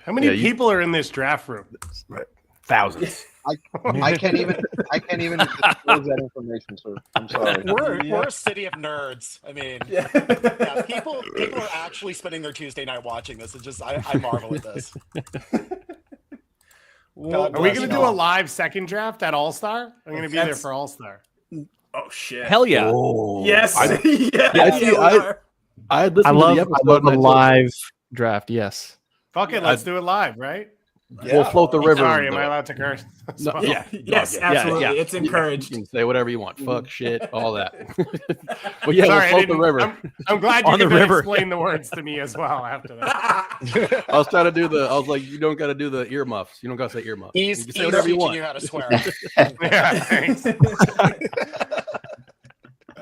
How many Yeah, you- people are in this draft room? Thousands. I can't even disclose that information, sir. I'm sorry. We're a city of nerds. I mean, Yeah. yeah, people are actually spending their Tuesday night watching this. It's just I marvel at this. Well, Are we bless going to you do a all. live second draft at All Star? I'm going to be there That's- for All Star. oh shit. Hell yeah! Oh, Yes. I, yeah, see, we I- are. I had listened I to love the I episode. love a and I told- live draft. Yes. Fuck it, let's do it live, right? We'll float the river. Sorry, and am do I it. allowed to curse? No, yeah. Yes, yeah, absolutely. yeah. It's encouraged. You can say whatever you want. Fuck, shit, all that. Well, yeah, Sorry, I we'll float the didn't- river. I'm glad you On the could river. explain the words to me as well after that. I was trying to do I was like, you don't got to do the earmuffs. You don't got to say earmuffs. He's You can say whatever you teaching want. you how to swear. Yeah, thanks.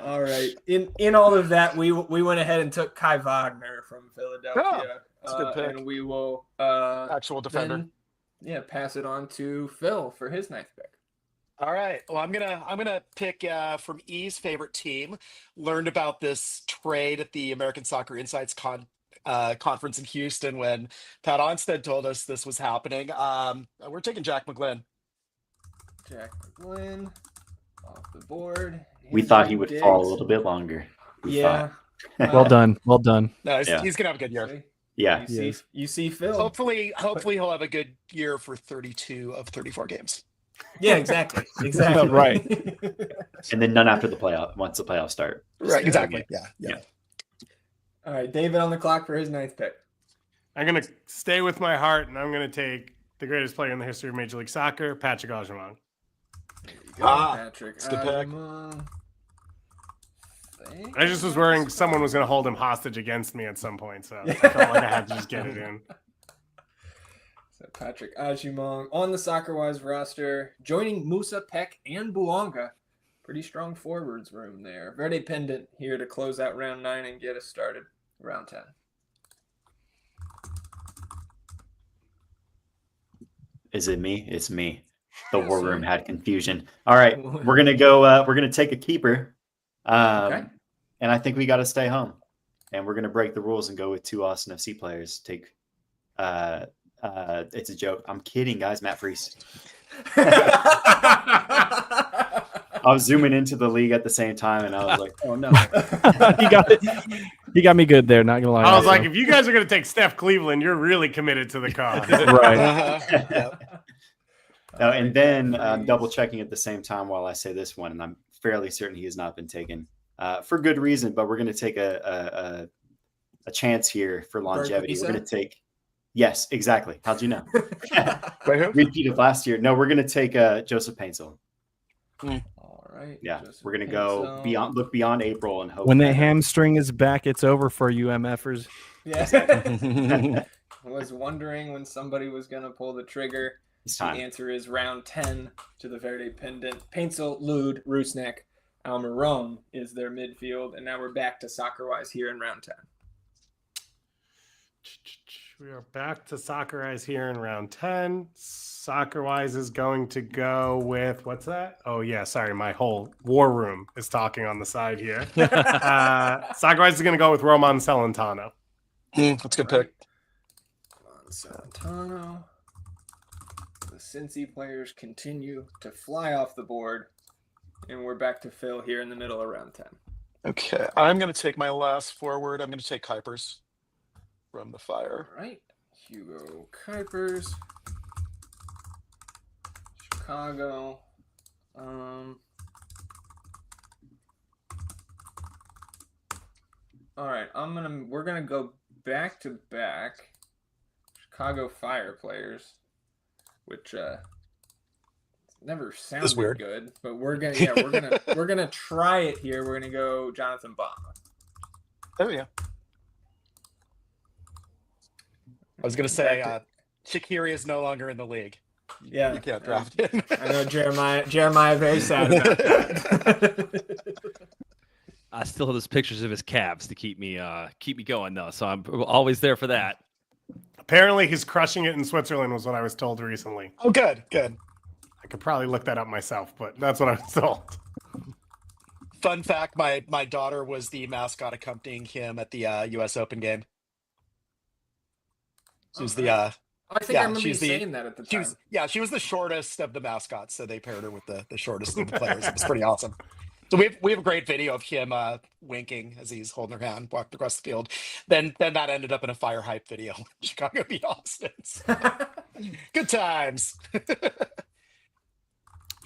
All right. In all of that, we went ahead and took Kai Wagner from Philadelphia. that's a good pick. And we will Actual defender. then, pass it on to Phil for his 9th pick. All right. Well, I'm gonna pick from E's favorite team. Learned about this trade at the American Soccer Insights conference in Houston when Pat Onstead told us this was happening. We're taking Jack McGlynn. Jack McGlynn off the board. We Andrew thought he would fall a Diggs. little bit longer. We Yeah. thought. Well done. Well done. No, Yeah. he's gonna have a good year. See? Yeah. You see Phil. Hopefully he'll have a good year for 32 of 34 games. Yeah, exactly. Exactly. Right. And then none after the playoff. Once the playoffs start. Right. Exactly. Yeah. All right, David on the clock for his 9th pick. I'm going to stay with my heart, and I'm going to take the greatest player in the history of Major League Soccer, Patrick Aujamang. There you go, Patrick. that's a good pick. Aujamang. I just was worrying someone was going to hold him hostage against me at some point, so I felt like I had to just get it in. So Patrick Aujamang on the Soccerwise roster, joining Musa, Peck, and Buonga. Pretty strong forwards room there. Verdependent here to close out round 9 and get us started round 10. Is it me? It's me. The war room had confusion. All right, we're gonna go. We're gonna take a keeper, Okay. and I think we got to stay home. And we're gonna break the rules and go with 2 Austin FC players. Take. It's a joke. I'm kidding, guys. Matt Freese. I was zooming into the league at the same time, and I was like, oh no. He got me good there. Not gonna lie. I was like, if you guys are going to take Steph Cleveland, you're really committed to the cause. right. And then double checking at the same time while I say this one, and I'm fairly certain he has not been taken for good reason. But we're going to take a chance here for longevity. We're going to take. Yes, exactly. How'd you know? Repeat of last year. No, we're going to take Joseph Paintsel. All right. Yeah, Joseph we're going to Paintsel. look beyond April and hope. When the hamstring is back, it's over for you MFers. Yeah. I was wondering when somebody was going to pull the trigger. It's The time. answer is round 10 to the Verdependent. Paintsel, Lud, Rusnak, Almiron is their midfield. And now we're back to Soccerwise here in round 10. We are back to Soccerwise here in round 10. Soccerwise is going to go with, what's that? Oh, yeah, sorry. My whole war room is talking on the side here. Soccerwise is going to go with Roman Celentano. That's a good pick. Celentano. The Cincy players continue to fly off the board. And we're back to Phil here in the middle of round 10. Okay, I'm going to take my last forward. I'm going to take Kuipers from the Fire. All right. Hugo Kuipers. Chicago. All right. We're gonna go back to back Chicago Fire players, which never sounded weird. good, but we're gonna try it here. We're gonna go Jonathan Bama. Oh yeah. I was going to say, Shaqiri is no longer in the league. Yeah, You can't draft him. I know Jeremiah very sad about that. I still have those pictures of his calves to keep me going though, so I'm always there for that. Apparently, he's crushing it in Switzerland, was what I was told recently. Oh, good. I could probably look that up myself, but that's what I was told. Fun fact, my daughter was the mascot accompanying him at the U.S. Open game. She was I think I remember you she's saying that at the time. She was the shortest of the mascots, so they paired her with the shortest of the players. It was pretty awesome. So we have a great video of him winking as he's holding her hand, walked across the field. Then that ended up in a Fire hype video. Chicago beat Austin. Good times.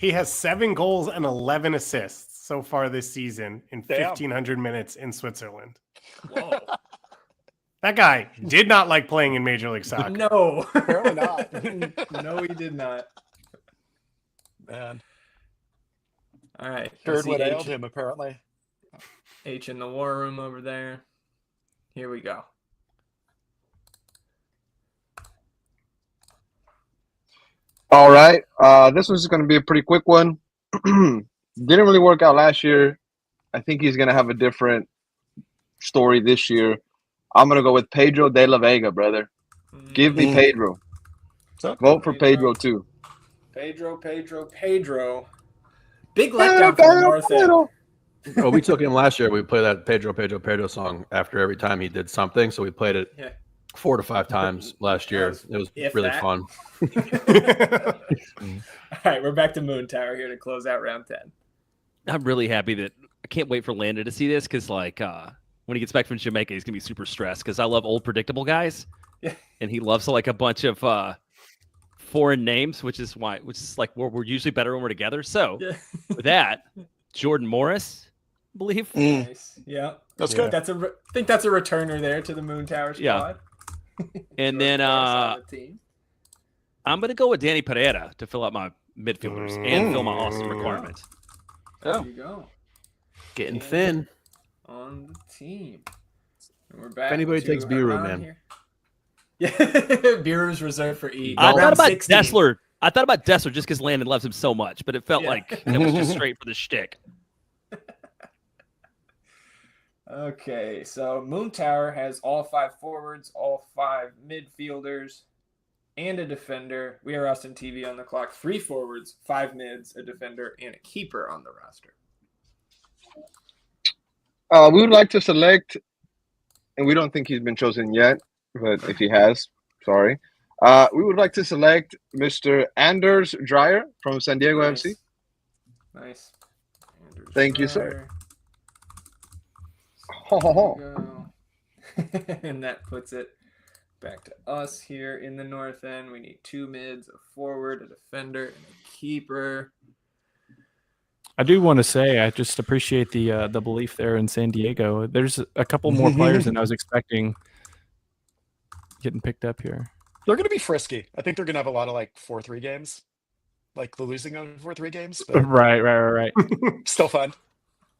He has 7 goals and 11 assists so far this season in 1,500 minutes in Switzerland. Whoa. That guy did not like playing in Major League Soccer. No, Apparently not. no, he did not. Man, All right, heard what H- ailed him. Apparently. H in the war room over there. Here we go. All right. This one's going to be a pretty quick one. Didn't really work out last year. I think he's going to have a different story this year. I'm going to go with Pedro de la Vega, brother. Give me Pedro. Vote for Pedro, too. Pedro. Big letdown for the North End. Well, we took him last year. We played that Pedro song after every time he did something. So we played it 4 to 5 times last year. It was really fun. All right, we're back to Moontower here to close out round 10. I'm really happy that I can't wait for Landon to see this because, like, when he gets back from Jamaica, he's gonna be super stressed because I love old predictable guys, and he loves like a bunch of foreign names, which is like we're usually better when we're together. So with that, Jordan Morris, I believe. Nice. Yeah, that's good. I think that's a returner there to the Moontower squad. Yeah. And then I'm gonna go with Danny Pereira to fill out my midfielders and fill my Austin requirements. There you go. Getting thin on the team. And we're back. If anybody takes Biru, man. Here. Yeah, Biru's reserved for E. I thought about 16. Dessler. I thought about Dessler just because Landon loves him so much, but it felt like it was just straight for the shtick. Okay, so Moontower has all 5 forwards, all 5 midfielders, and a defender. We are Austin TV on the clock. 3 forwards, 5 mids, a defender, and a keeper on the roster. We would like to select, and we don't think he's been chosen yet, but if he has, sorry. We would like to select Mr. Anders Dreyer from San Diego FC. Nice. Thank you, sir. And that puts it back to us here in the north end. We need 2 mids, a forward, a defender, and a keeper. I do want to say I just appreciate the belief there in San Diego. There's a couple more players than I was expecting getting picked up here. They're going to be frisky. I think they're going to have a lot of like 4-3 games, like the losing of 4-3 games. But Right. still fun.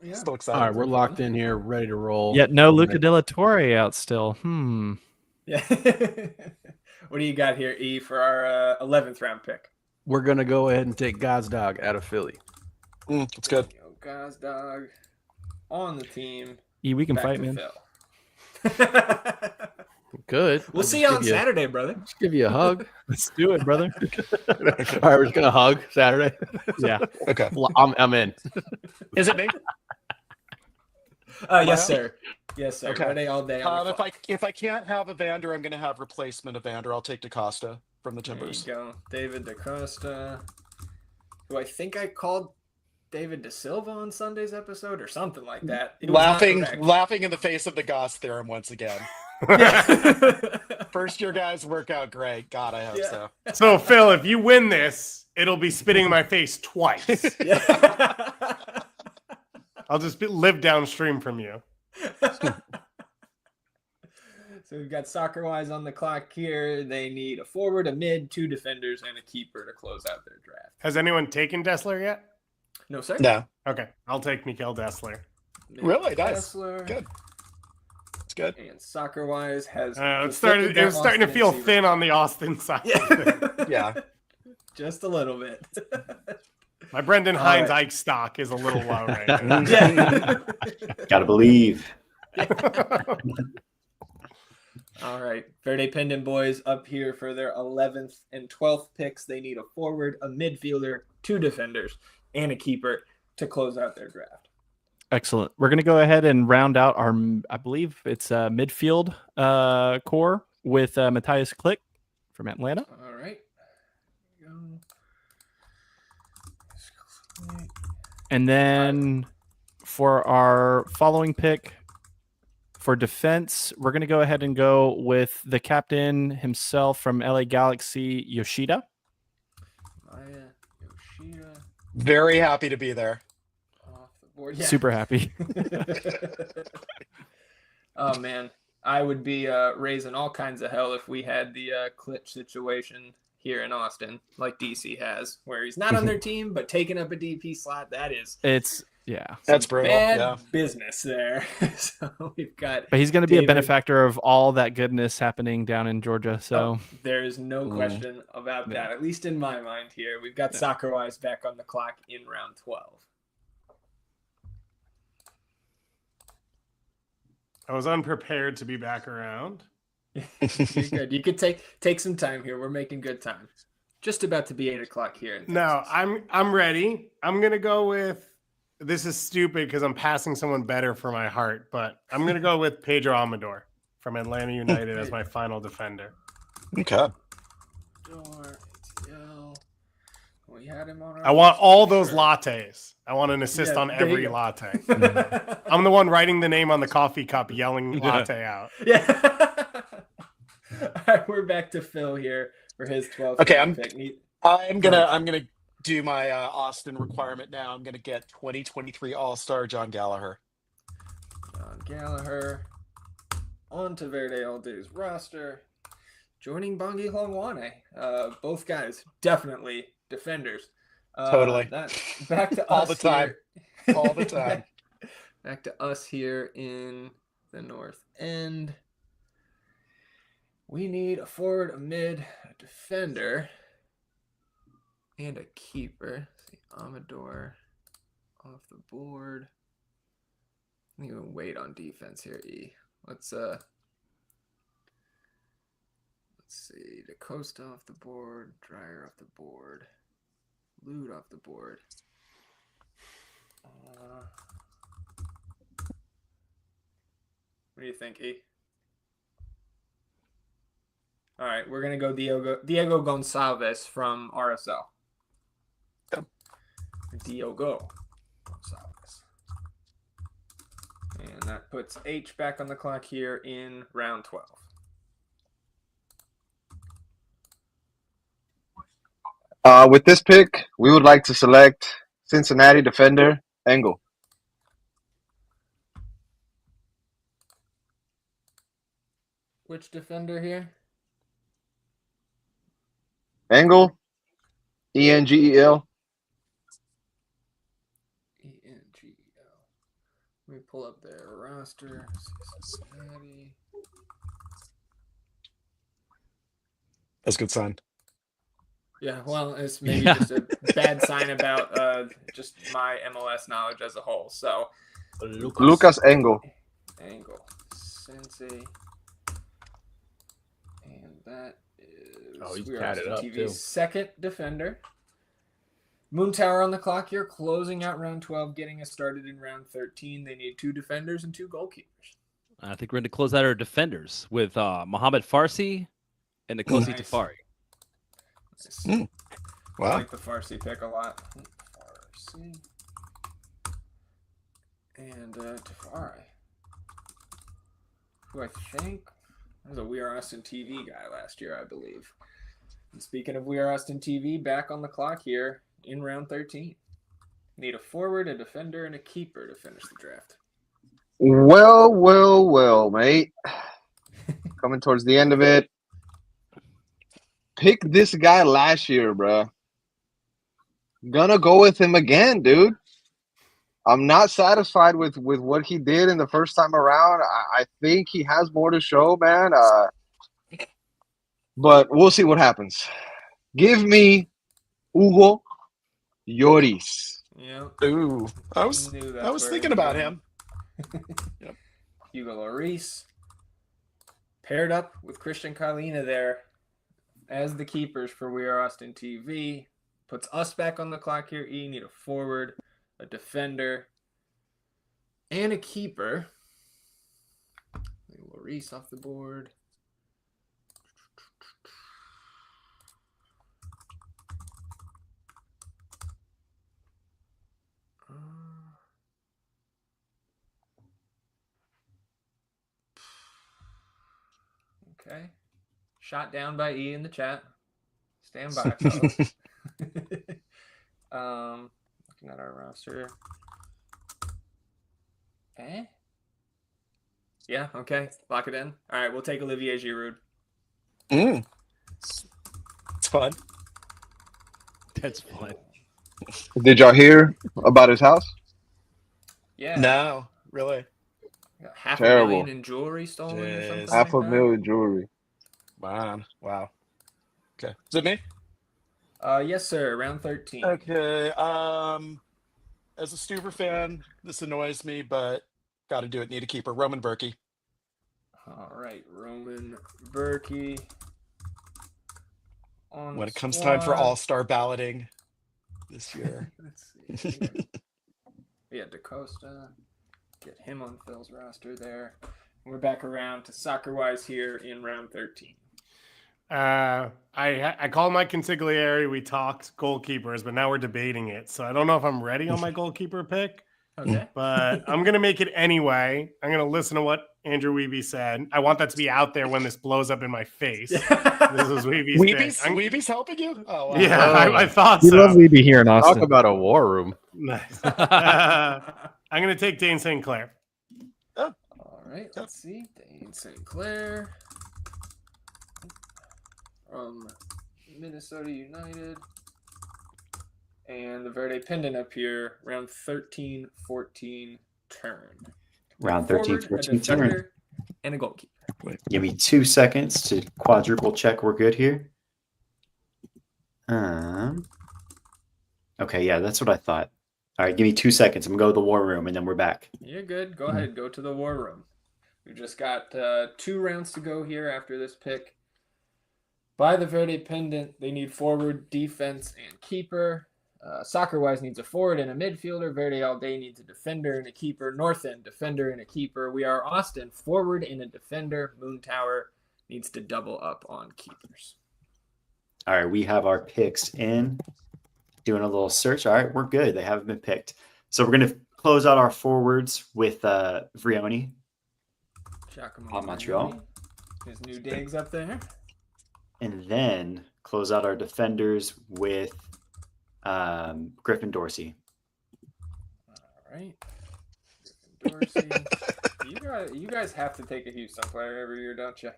Yeah. Still excited. All right, we're locked in here, ready to roll. Yet no Luca De La Torre out still. Yeah. What do you got here, E, for our 11th round pick? We're gonna go ahead and take Gazdag out of Philly. That's good. Gazdag on the team. E, we can Back fight, to man. Phil. Good. We'll see you on Saturday, brother. Just give you a hug. Let's do it, brother. All right, we're just gonna hug Saturday. Yeah. Okay. I'm in. Is it me? Yes, sir. Yes, sir. Okay. Verde all day. On the clock. If I can't have Evander, I'm going to have replacement Evander. I'll take DaCosta from the Timbers. There you go. David DaCosta, who I think I called David Da Silva on Sunday's episode or something like that. It was not correct. Laughing in the face of the Goss theorem once again. First year guys work out great. God, I hope so. So, Phil, if you win this, it'll be spitting in my face twice. Yeah. I'll just live downstream from you. So we've got Soccerwise on the clock here. They need a forward, a mid, 2 defenders, and a keeper to close out their draft. Has anyone taken Dessler yet? No, sir? No. Okay, I'll take Mikael Dessler. Really? Nice. Dessler. Good. It's good. And Soccerwise has... It was starting to feel thin on the Austin side. Yeah. Yeah. Just a little bit. My Brendan Hines Ike stock is a little low right now. Yeah. Gotta believe. All right. Verdependent boys up here for their 11th and 12th picks. They need a forward, a midfielder, 2 defenders, and a keeper to close out their draft. Excellent. We're going to go ahead and round out our, I believe it's midfield core with Matthias Klick from Atlanta. All right. Here we go. And then for our following pick for defense, we're going to go ahead and go with the captain himself from LA Galaxy, Yoshida. Yoshida. Very happy to be there. Off the board. Yeah. Super happy. Oh, man. I would be raising all kinds of hell if we had the Klitsch situation here in Austin, like DC has, where he's not on their team, but taking up a DP slot. That's brutal. Bad business there. So we've got. But he's going to be a benefactor of all that goodness happening down in Georgia. So there is no question about that. At least in my mind here, we've got Soccerwise back on the clock in round 12. I was unprepared to be back around. You're good. You could take some time here. We're making good time. Just about to be 8 o'clock here. No, I'm ready. I'm gonna go with. This is stupid because I'm passing someone better for my heart, but I'm gonna go with Pedro Amador from Atlanta United as my final defender. Okay. We had him on. I want all those lattes. I want an assist on every latte. I'm the one writing the name on the coffee cup, yelling latte out. Yeah. All right, we're back to Phil here for his 12th. Okay, pick. I'm gonna do my Austin requirement now. I'm gonna get 2023 All-Star John Gallagher. John Gallagher on to Verde All Day's roster, joining Bongi Hlongwane. Both guys definitely defenders. Totally. Back to all us the time. Here. All the time. Back to us here in the North End. We need a forward, a mid, a defender, and a keeper. Let's see, Amador off the board. I'm gonna wait on defense here, E. Let's see. DaCosta off the board, Dreyer off the board, Lute off the board. What do you think, E? All right, we're going to go Diego Gonçalves from RSL. Yep. Diogo Gonçalves. And that puts H back on the clock here in round 12. With this pick, we would like to select Cincinnati defender Engel. Which defender here? Engel, Engel. Engel. Let me pull up their roster. Cincinnati. That's a good sign. Yeah, well, it's maybe just a bad sign about just my MLS knowledge as a whole. So, Lucas Engel. Angle, Sensei, and that is he's We Are tatted up, TV's too. second defender. Moontower on the clock here, closing out round 12, getting us started in round 13. They need 2 defenders and 2 goalkeepers. I think we're going to close out our defenders with Mohamed Farsi and Nkosi Nice. Tafari. Nice. Wow. I like the Farsi pick a lot. Farsi. And Tafari, who I think was a We Are Austin TV guy last year, I believe. And speaking of We Are Austin TV, back on the clock here in round 13. Need a forward, a defender, and a keeper to finish the draft. Well, mate. Coming towards the end of it. Pick this guy last year, bro. Gonna go with him again, dude. I'm not satisfied with what he did in the first time around. I think he has more to show, man. But we'll see what happens. Give me Hugo Lloris. Yeah. Ooh, I was thinking about him. Yep. Hugo Lloris paired up with Christian Carlina there as the keepers for We Are Austin TV. Puts us back on the clock here. You need a forward, a defender, and a keeper. Lloris off the board. Okay. Shot down by E in the chat. Stand by, fellas. Looking at our roster. Yeah, okay. Lock it in. All right, we'll take Olivier Giroud. It's fun. That's fun. Did y'all hear about his house? Yeah. No, really. Got half Terrible. a million in jewelry stolen or something. Half a like that. million jewelry. Man, wow. Okay, is it me? Yes, sir. Round 13. Okay. As a Stuber fan, this annoys me, but got to do it. Need a keeper. Roman Berkey. All right, Roman Berkey. When it comes time for all-star balloting this year. Let's see. Here. Yeah, DaCosta. Get him on Phil's roster there. We're back around to Soccerwise here in round 13. I call my consigliere. We talked goalkeepers, but now we're debating it. So I don't know if I'm ready on my goalkeeper pick. Okay. But I'm going to make it anyway. I'm going to listen to what Andrew Weeby said. I want that to be out there when this blows up in my face. This is Weeby's pick. Weeby's helping you? Oh, wow. Yeah, I thought We so. love Weeby here in Austin. Talk about a war room. Nice. I'm going to take Dane St. Clair. All right, let's see. Dane St. Clair from Minnesota United. And the Verdependent up here, round 13, 14, turn. Round 13, Forward, 14 a defender, turn. and a goalkeeper. Give me 2 seconds to quadruple check we're good here. Okay, yeah, that's what I thought. All right, give me 2 seconds. I'm going to go to the war room, and then we're back. You're good. Go ahead. Go to the war room. We've just got 2 rounds to go here after this pick. By the Verdependent, they need forward, defense, and keeper. Soccerwise needs a forward and a midfielder. Verde All Day needs a defender and a keeper. North End, defender and a keeper. We Are Austin, forward and a defender. Moontower needs to double up on keepers. All right, we have our picks in. Doing a little search. All right, we're good. They haven't been picked. So we're going to close out our forwards with Vrioni Giacomo on Montreal. Marioni. His new digs up there. And then close out our defenders with Griffin Dorsey. All right. Griffin Dorsey. You guys have to take a Houston player every year, don't you?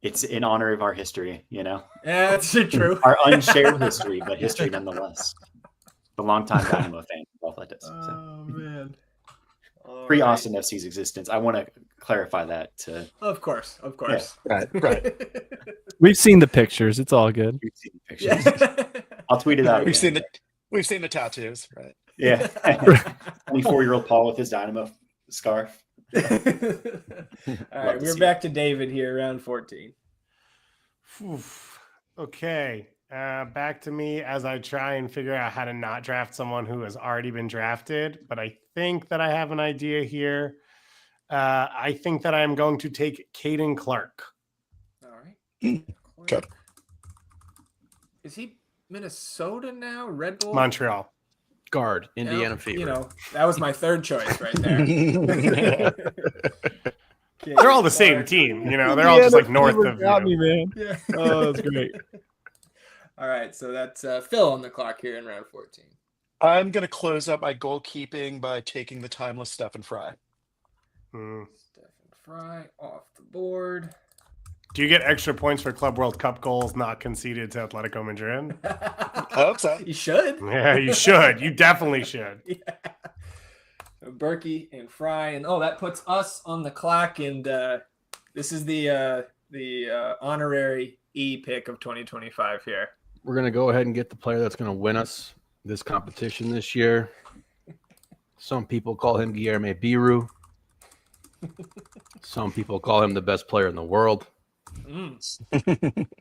It's in honor of our history, you know? Yeah, that's true. Our unshared history, but history nonetheless. The longtime Dynamo fan of athletics. Oh, man. Pre-Austin FC's existence. I want to clarify that. Of course. Yeah, right. We've seen the pictures. It's all good. We've seen the pictures. I'll tweet it out. We've seen the tattoos, right? Yeah. 24-year-old Paul with his Dynamo scarf. All right, we're back to David here, round 14. Okay. Back to me as I try and figure out how to not draft someone who has already been drafted. But I think that I have an idea here. I think that I'm going to take Caden Clark. All right. Okay. Is he Minnesota now? Red Bull? Montreal. Guard, Indiana Fever. You know, that was my third choice right there. They're all the same team, you know. They're all just like north of me, man. Yeah. Oh, that's great. All right, so that's Phil on the clock here in round 14. I'm going to close up my goalkeeping by taking the timeless Stephen Fry. Stephen Fry off the board. Do you get extra points for Club World Cup goals not conceded to Atletico Madrid? I hope so. You should. Yeah, you should. You definitely should. Yeah. So Berkey and Fry, and that puts us on the clock, and this is the honorary E pick of 2025 here. We're going to go ahead and get the player that's going to win us this competition this year. Some people call him Guilherme Biru. Some people call him the best player in the world.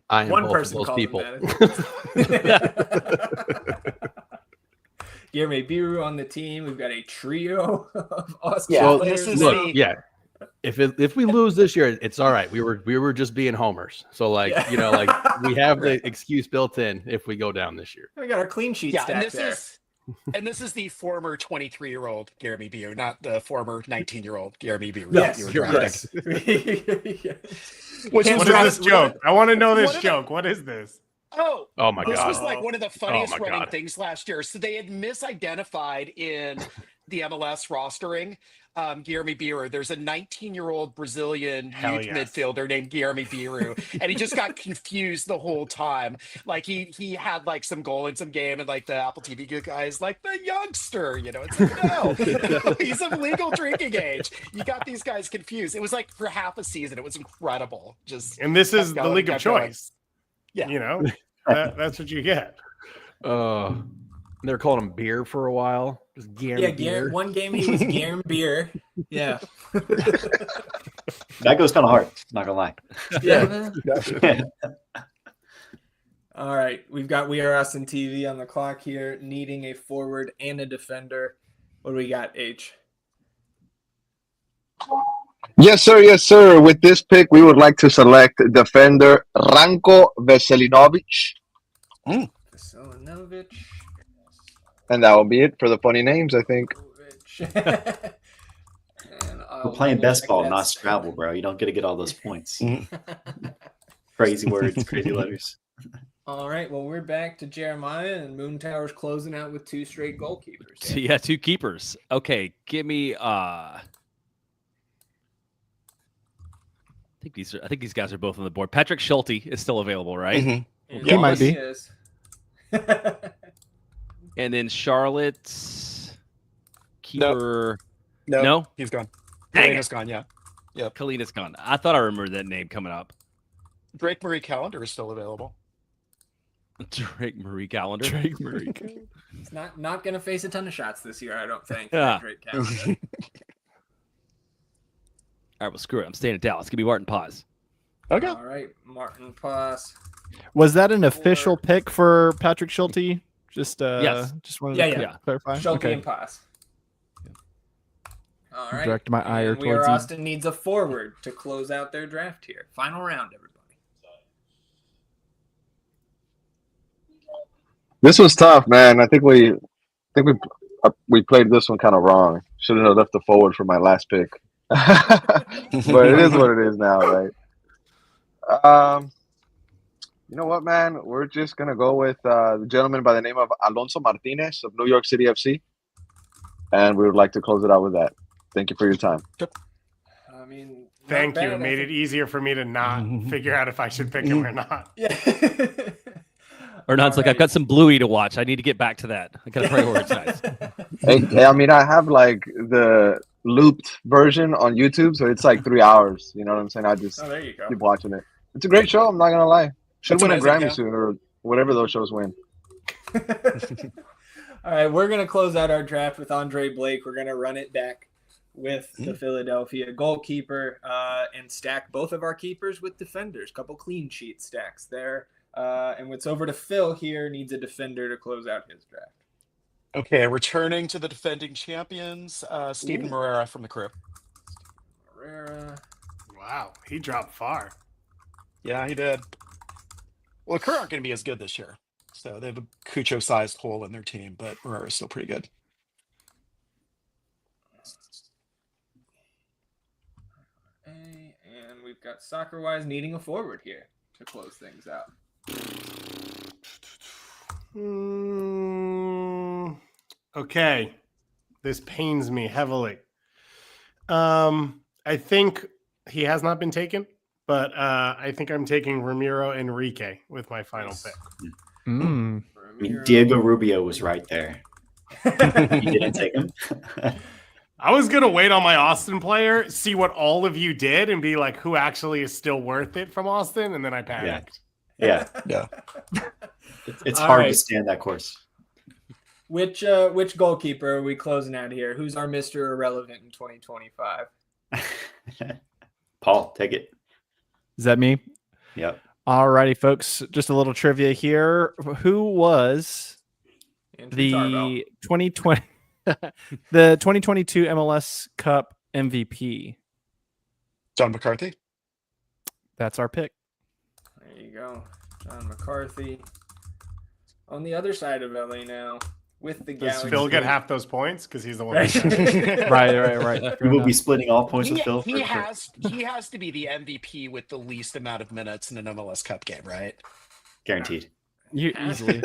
I am One both person of those called people. him that. Guilherme Biru on the team. We've got a trio of awesome players. If we lose this year, it's all right. We were just being homers. So we have the excuse built in if we go down this year. We got our clean sheet stack there. And this is the former 23-year-old Guilherme Biru, not the former 19-year-old Guilherme Biru. Yes, you're correct. What is this joke? I want to know this joke. What is this? Oh my God. This was like one of the funniest running God. things last year. So they had misidentified in the MLS rostering Guilherme Biru. There's a 19-year-old Brazilian youth midfielder named Guilherme Biru, and he just got confused the whole time. Like he had like some goal in some game, and like the Apple TV guys like the youngster, you know. It's like no, he's of legal drinking age. You got these guys confused. It was like for half a season. It was incredible. And this is the league of choice. Yeah, you know, that's what you get. They're calling him Beer for a while. Just Beer. One game he was Guilherme Beer. Yeah. That goes kind of hard. Not gonna lie. Yeah. All right, we've got We Are Us and TV on the clock here, needing a forward and a defender. What do we got, H? Yes, sir. Yes, sir. With this pick, we would like to select defender Ranko Veselinovic. Veselinovic. And that will be it for the funny names, I think. We're playing best ball, not Scrabble, bro. You don't get to get all those points. Crazy words, crazy letters. All right, well, we're back to Jeremiah, and Moontower's closing out with two straight goalkeepers. Yeah, two keepers. Okay, give me I think these guys are both on the board. Patrick Schulte is still available, right? Mm-hmm. He might be. And then Charlotte's keeper. No, he's gone. Kalina's gone. Yeah. Yep. Kalina's gone. I thought I remembered that name coming up. Drake Marie Callender is still available. Drake Marie Callender. He's not going to face a ton of shots this year, I don't think. Yeah. Drake Callender. All right, well, screw it. I'm staying at Dallas. Give me Martin Paz. Okay. All right, Martin Paz. Was that an official pick for Patrick Schulte? Yes. Just wanted to clarify. Schulte and Paz. All right. Direct my ire We Are towards you. Austin needs a forward to close out their draft here. Final round, everybody. This was tough, man. I think we we played this one kind of wrong. Shouldn't have left the forward for my last pick. But it is what it is now, right? You know what, man? We're just gonna go with the gentleman by the name of Alonso Martinez of New York City FC, and we would like to close it out with that. Thank you for your time. I mean, Thank you. bad, It made it easier for me to not figure out if I should pick him or not. Yeah. Or not, it's like, I've got some Bluey to watch. I need to get back to that. I got to prioritize. Hey, I mean, I have like the looped version on YouTube, so it's like 3 hours. You know what I'm saying? I just There you go. keep watching it. It's a great show. I'm not gonna lie. Should That's win a amazing, Grammy soon or whatever those shows win. All right, we're going to close out our draft with Andre Blake. We're going to run it back with the Philadelphia goalkeeper and stack both of our keepers with defenders. Couple clean sheet stacks there. And what's over to Phil here needs a defender to close out his draft. Okay, returning to the defending champions, Steven Moreira from the Crew. Herrera. Wow, he dropped far. Yeah, he did. Well, the Crew aren't going to be as good this year. So they have a Cucho-sized hole in their team, but Moreira's still pretty good. And we've got Soccerwise needing a forward here to close things out. Okay, this pains me heavily. I think he has not been taken, but I think I'm taking Ramiro Enrique with my final pick. I mean, Diego Rubio was right there. You didn't take him. I was going to wait on my Austin player, see what all of you did, and be like, who actually is still worth it from Austin? And then I panicked. Yeah. It's All hard right. to stand that course. Which goalkeeper are we closing out here? Who's our Mr. Irrelevant in 2025? Paul, take it. Is that me? Yep. All righty, folks. Just a little trivia here. Who was Andrew the Tarbell. 2020 the 2022 MLS Cup MVP? John McCarthy. That's our pick. There you go. John McCarthy. On the other side of LA now with the Does Galaxy. Phil get half those points? Because he's the one. Right. We will be splitting all points with He, Phil. he for sure. has to be the MVP with the least amount of minutes in an MLS Cup game, right? Guaranteed. You easily.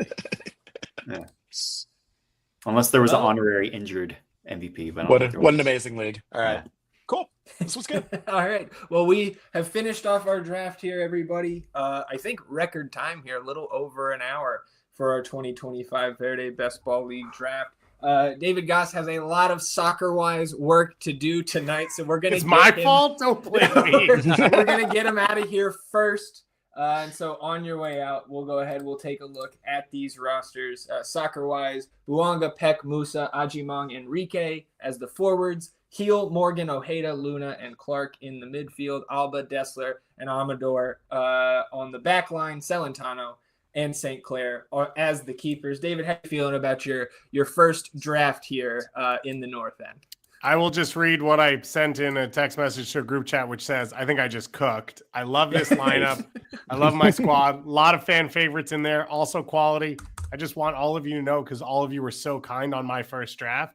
Unless there was an Well- honorary injured MVP. But I don't think there What an was. amazing league. All right. Yeah. Cool. This was good. All right. Well, we have finished off our draft here, everybody. I think record time here, a little over an hour for our 2025 Verde Best Ball League draft. David Goss has a lot of Soccerwise work to do tonight, so we're going to It's my fault. Don't blame me. We're going to get him out of here first. And so on your way out, we'll go ahead. We'll take a look at these rosters. Soccer-wise, Buanga, Peck, Musa, Ajimong, Enrique as the forwards. Heel, Morgan, Ojeda, Luna, and Clark in the midfield. Alba, Dessler, and Amador on the back line. Celentano and St. Clair as the keepers. David, how are you feeling about your first draft here in the North End? I will just read what I sent in a text message to a group chat, which says, I think I just cooked. I love this lineup. I love my squad. A lot of fan favorites in there. Also quality. I just want all of you to know, because all of you were so kind on my first draft,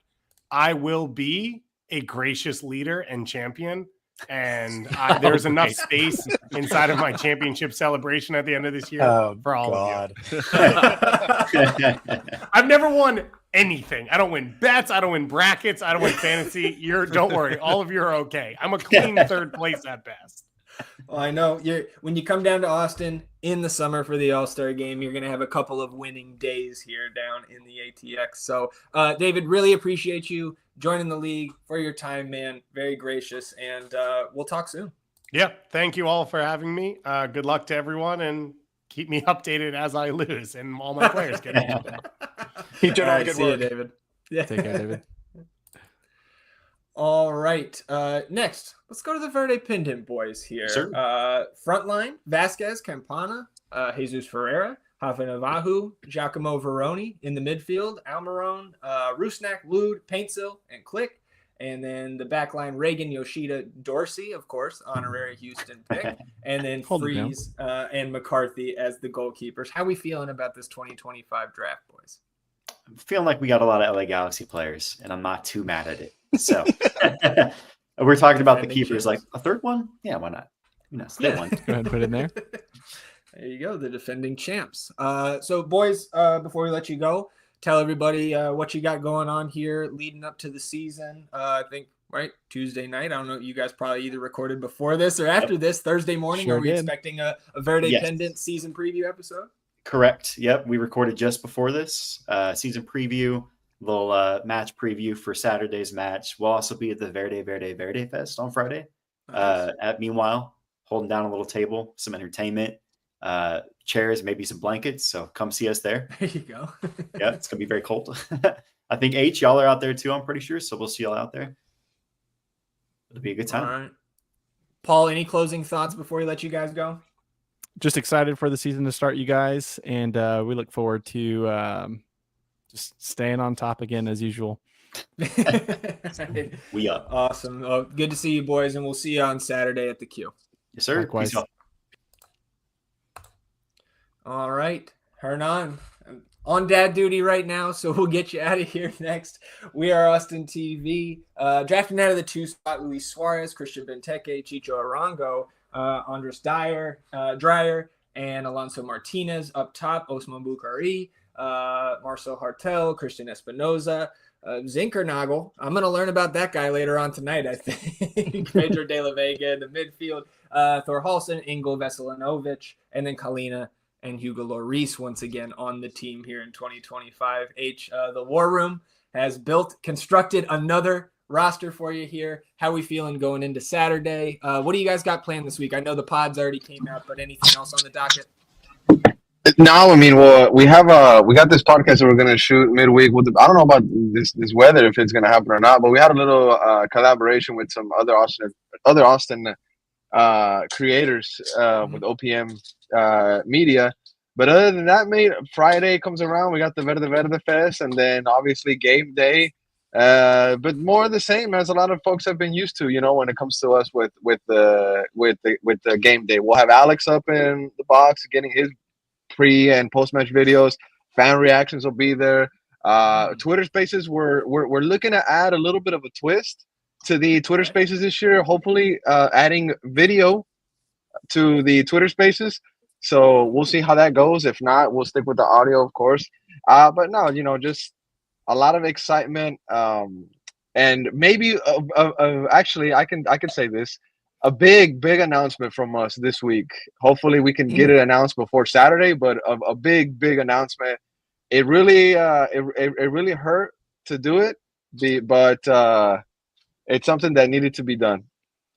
I will be a gracious leader and champion. And there's enough space inside of my championship celebration at the end of this year for all of you. I've never won anything. I don't win bets. I don't win brackets. I don't win fantasy. Don't worry. All of you are okay. I'm a clean third place at best. Well, I know when you come down to Austin in the summer for the All-Star game, you're going to have a couple of winning days here down in the ATX. So, David, really appreciate you joining the league, for your time, man. Very gracious, and we'll talk soon. Yeah, thank you all for having me. Good luck to everyone, and keep me updated as I lose and all my players get it. Keep doing all the All right, good see you, work. David. Yeah. Take care, David. All right. Next, let's go to the Verdependent boys here. Sure. Frontline, Vasquez, Campana, Jesus Ferreira, Hafa Navahu, Giacomo Veroni. In the midfield, Almiron, Rusnak, Lud, Paintsil, and Click. And then the back line, Reagan, Yoshida, Dorsey, of course, honorary Houston pick. And then Hold it down. Freeze and McCarthy as the goalkeepers. How we feeling about this 2025 draft, boys? feeling like we got a lot of LA Galaxy players, and I'm not too mad at it. So we're talking about the keepers, like a third one. Yeah, why not? They won. Go ahead and put it in there. There you go, the defending champs. So, boys, before we let you go, tell everybody what you got going on here leading up to the season. I think, right, Tuesday night. I don't know. You guys probably either recorded before this or after this. Thursday morning, Sure are we did. expecting a Verdependent season preview episode? Correct. Yep. We recorded just before this season preview, little match preview for Saturday's match. We'll also be at the Verde Fest on Friday. Nice. Meanwhile, holding down a little table, some entertainment, chairs, maybe some blankets. So come see us there. There you go. Yeah, it's going to be very cold. I think y'all are out there too, I'm pretty sure. So we'll see y'all out there. It'll be a good time. All right. Paul, any closing thoughts before we let you guys go? Just excited for the season to start, you guys, and we look forward to just staying on top again as usual. We up. Awesome. Good to see you, boys, and we'll see you on Saturday at the Q. Yes, sir. Likewise. Peace out. All right, Hernan, I'm on dad duty right now, so we'll get you out of here next. We are Austin TV. Drafting out of the 2 spot, Luis Suarez, Christian Benteke, Chicho Arango, Andres Dreyer, and Alonso Martinez up top, Osman Bukhari, Marcel Hartel, Christian Espinoza, Zinkernagel. I'm going to learn about that guy later on tonight, I think. Pedro De La Vega in the midfield, Thor Halson, Ingel Veselinovic, and then Kalina and Hugo Lloris once again on the team here in 2025. The War Room has constructed another roster for you here. How are we feeling going into Saturday? What do you guys got planned this week? I know the pods already came out, but anything else on the docket? No, I mean, we got this podcast that we're gonna shoot midweek. I don't know about this weather, if it's gonna happen or not, but we had a little collaboration with some other Austin creators with OPM media. But other than that, mate, Friday comes around, we got the Verde Fest, and then obviously game day. But more of the same as a lot of folks have been used to, when it comes to us with the game day. We'll have Alex up in the box getting his pre and post match videos. Fan reactions will be there. Twitter Spaces, we're looking to add a little bit of a twist to the Twitter Spaces this year. Hopefully, adding video to the Twitter Spaces. So we'll see how that goes. If not, we'll stick with the audio, of course. But no, just a lot of excitement, and maybe actually, I can say this: a big announcement from us this week. Hopefully, we can get it announced before Saturday. But a big announcement. It really it really hurt to do it, but it's something that needed to be done,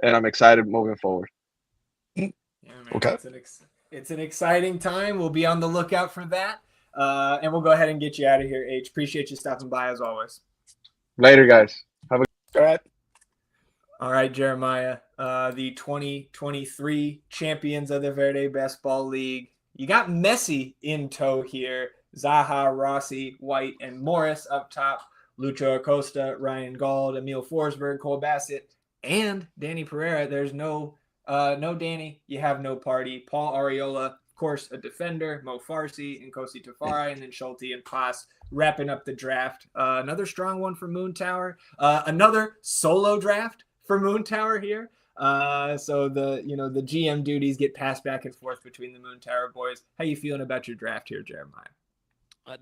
and I'm excited moving forward. Yeah, man, Okay. It's an exciting time. We'll be on the lookout for that. And we'll go ahead and get you out of here, H. Appreciate you stopping by as always. Later, guys. All right. All right, Jeremiah. The 2023 champions of the Verde Best Ball League. You got Messi in tow here. Zaha, Rossi, White, and Morris up top. Lucho Acosta, Ryan Gauld, Emil Forsberg, Cole Bassett, and Danny Pereira. There's no Danny. You have no party. Paul Arriola, of course, a defender. Mo Farsi and Kosi Tafari, and then Schulte and Pass wrapping up the draft. Another strong one for Moontower. Another solo draft for Moontower here. So the GM duties get passed back and forth between the Moontower boys. How you feeling about your draft here, Jeremiah?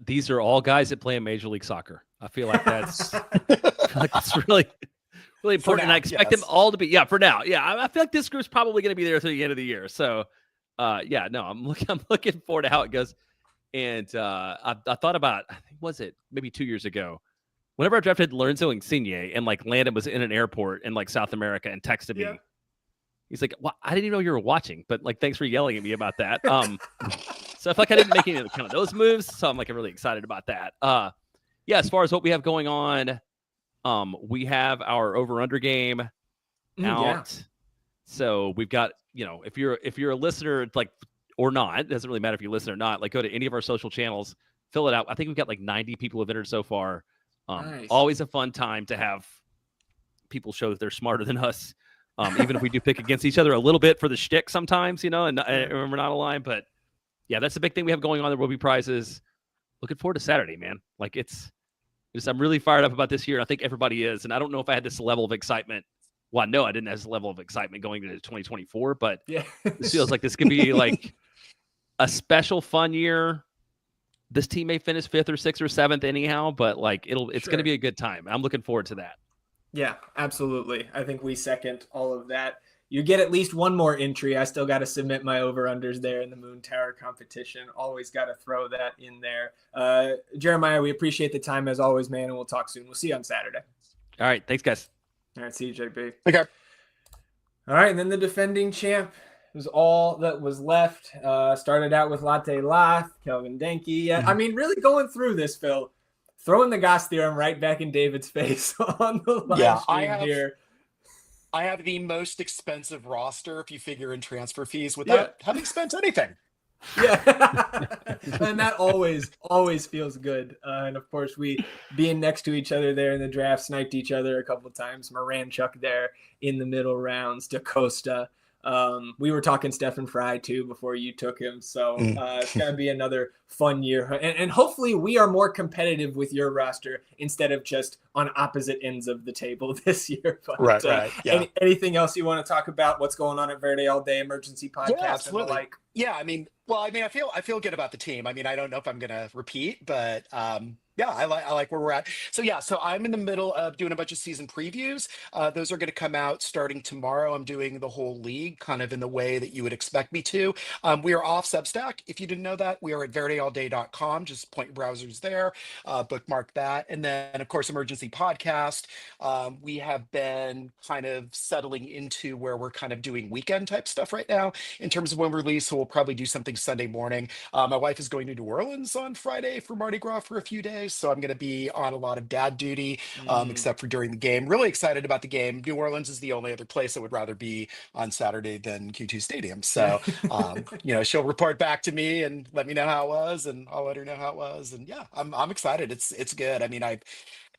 These are all guys that play in Major League Soccer. I feel like that's really important. And I expect them all to be, for now. Yeah, I feel like this group's probably going to be there through the end of the year. So, I'm looking forward to how it goes. And I thought about, I think, was it maybe 2 years ago, whenever I drafted Lorenzo Insigne and Landon was in an airport in South America and texted me. He's like, well, I didn't even know you were watching, but thanks for yelling at me about that. So I feel like I didn't make any of those moves. So I'm really excited about that. As far as what we have going on, we have our over-under game out. Yeah. So we've got, if you're a listener, or not, it doesn't really matter if you listen or not, go to any of our social channels, fill it out. I think we've got 90 people have entered so far. Nice. Always a fun time to have people show that they're smarter than us. Even if we do pick against each other a little bit for the shtick sometimes, and we're not aligned. But yeah, that's the big thing we have going on. There will be prizes. looking forward to Saturday, man. Like I'm really fired up about this year. I think everybody is. And I don't know if I had this level of excitement. Well, I know I didn't have this level of excitement going into 2024, but this feels like this could be like a special fun year. This team may finish 5th or 6th or 7th anyhow, but like it's going to be a good time. I'm looking forward to that. Yeah, absolutely. I think we second all of that. You get at least one more entry. I still got to submit my over-unders there in the Moontower competition. Always got to throw that in there. Jeremiah, we appreciate the time as always, man, and we'll talk soon. We'll see you on Saturday. All right. Thanks, guys. All right, see you, JB. Okay. All right, and then the defending champ was all that was left. Started out with Latte Lath, Kelvin Denke. I mean, really going through this, Phil, throwing the Goss theorem right back in David's face on the live stream here. I have the most expensive roster if you figure in transfer fees without having spent anything. Yeah. And that always feels good. And of course, we being next to each other there in the draft, sniped each other a couple of times. Moranchuk there in the middle rounds, DaCosta. We were talking Stephen Fry too before you took him. So it's going to be another fun year. And hopefully we are more competitive with your roster instead of just on opposite ends of the table this year. But, right. Yeah. Anything else you want to talk about? What's going on at Verde All Day Emergency Podcast? Yeah, absolutely. And the like? Yeah, I feel good about the team. I mean, I don't know if I'm going to repeat, but yeah, I like where we're at. So I'm in the middle of doing a bunch of season previews. Those are going to come out starting tomorrow. I'm doing the whole league kind of in the way that you would expect me to. We are off Substack. If you didn't know that, we are at verdeallday.com. Just point your browsers there, bookmark that. And then, of course, Emergency Podcast. We have been kind of settling into where we're kind of doing weekend type stuff right now in terms of when we release. So we'll probably do something Sunday morning. My wife is going to New Orleans on Friday for Mardi Gras for a few days. So I'm going to be on a lot of dad duty, except for during the game. Really excited about the game. New Orleans is the only other place I would rather be on Saturday than Q2 Stadium. So, she'll report back to me and let me know how it was, and I'll let her know how it was. And yeah, I'm excited. It's good. I mean,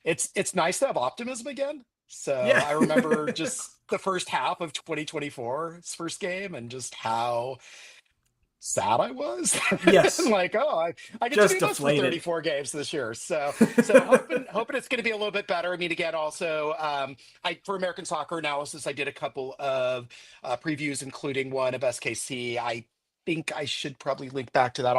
it's nice to have optimism again. So I remember just the first half of 2024's first game and just how sad I was. Yes. I get Just to do this for 34 games this year. So hoping it's going to be a little bit better. I mean, again, also, for American Soccer Analysis, I did a couple of previews, including one of SKC. I think I should probably link back to that.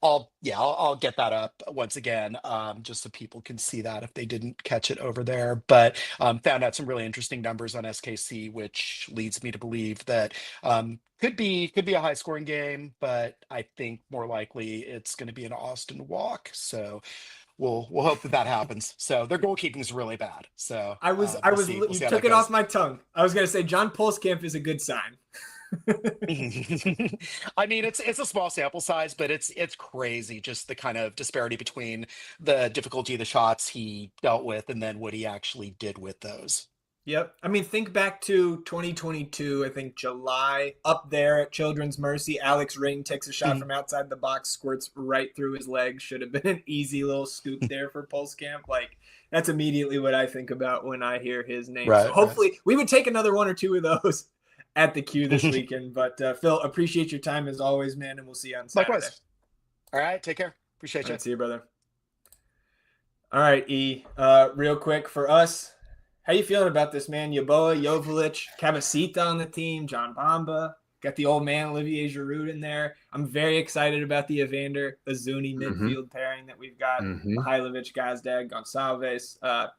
I'll get that up once again, just so people can see that if they didn't catch it over there. But found out some really interesting numbers on SKC, which leads me to believe that could be a high scoring game, but I think more likely it's going to be an Austin walk. So we'll hope that happens. So their goalkeeping is really bad. So you took it off my tongue. I was going to say John Polskamp is a good sign. I mean, it's a small sample size, but it's crazy just the kind of disparity between the difficulty of the shots he dealt with and then what he actually did with those. Yep. I mean, think back to 2022, I think July, up there at Children's Mercy. Alex Ring takes a shot from outside the box, squirts right through his legs. Should have been an easy little scoop there for Polskamp. That's immediately what I think about when I hear his name. Right, so hopefully we would take another one or two of those at the queue this weekend. But Phil, appreciate your time as always, man, and we'll see you on Saturday. Likewise. All right, take care. Appreciate you. See you, brother. All right, E. Real quick for us, how you feeling about this, man? Yeboah, Joveljic, Cabecita on the team, John Bamba, got the old man Olivier Giroud in there. I'm very excited about the Evander Azuni midfield pairing that we've got. Mihailovic, Gazdag, Gonçalves.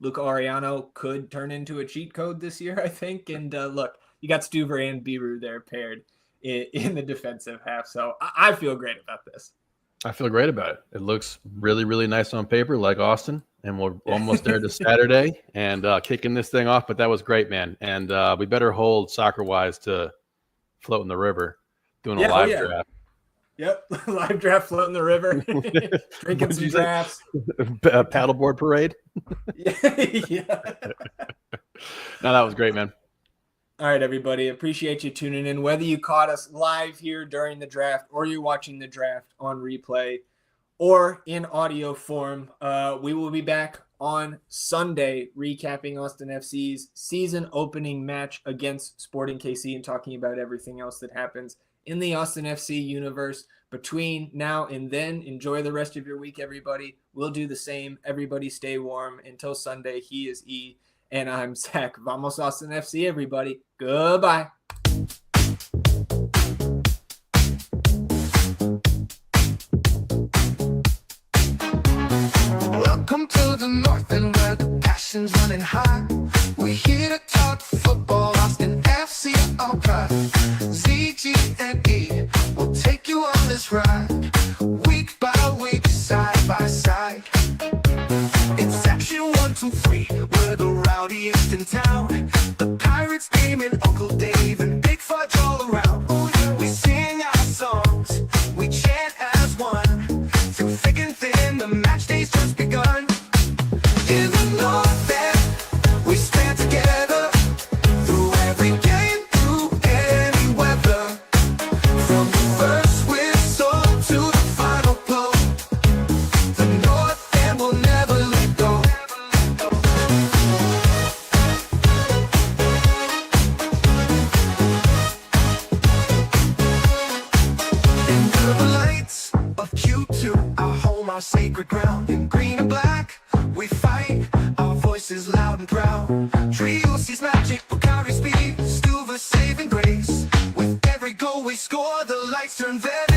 Luca Oriano could turn into a cheat code this year, I think. And look, you got Stuver and Biru there paired in the defensive half. So I feel great about this. I feel great about it. It looks really, really nice on paper, like Austin. And we're almost there to Saturday and kicking this thing off. But that was great, man. And we better hold Soccerwise to float in the river, doing a live draft. Yep, live draft, float in the river, drinking some drafts. Paddleboard parade. Yeah. No, that was great, man. All right, everybody. Appreciate you tuning in. Whether you caught us live here during the draft or you're watching the draft on replay or in audio form, we will be back on Sunday, recapping Austin FC's season opening match against Sporting KC and talking about everything else that happens in the Austin FC universe between now and then. Enjoy the rest of your week, everybody. We'll do the same. Everybody stay warm. Until Sunday, he is E, and I'm Zach. Vamos Austin FC, everybody. Goodbye. Welcome to the North End where the passion's running high. We're here to talk football, Austin FC, all pride. ZG and E will take you on this ride. Week by week, side by side. It's Section 1, 2, 3, we're the rowdiest in town. The Pirates team and Uncle Dave and Big Fudge all around. We sing our songs, we chant as one. Through thick and thin, the match day's just begun. In the North End, we stand together. Through every game, through any weather. From the first whistle to the final blow, the North End will never let go. Under the lights of Q2, our home, our sacred ground. In green and black, we fight, our voices loud and proud. Trio sees magic, Bacardi speed, Stuva saving grace. With every goal we score, the lights turn Verde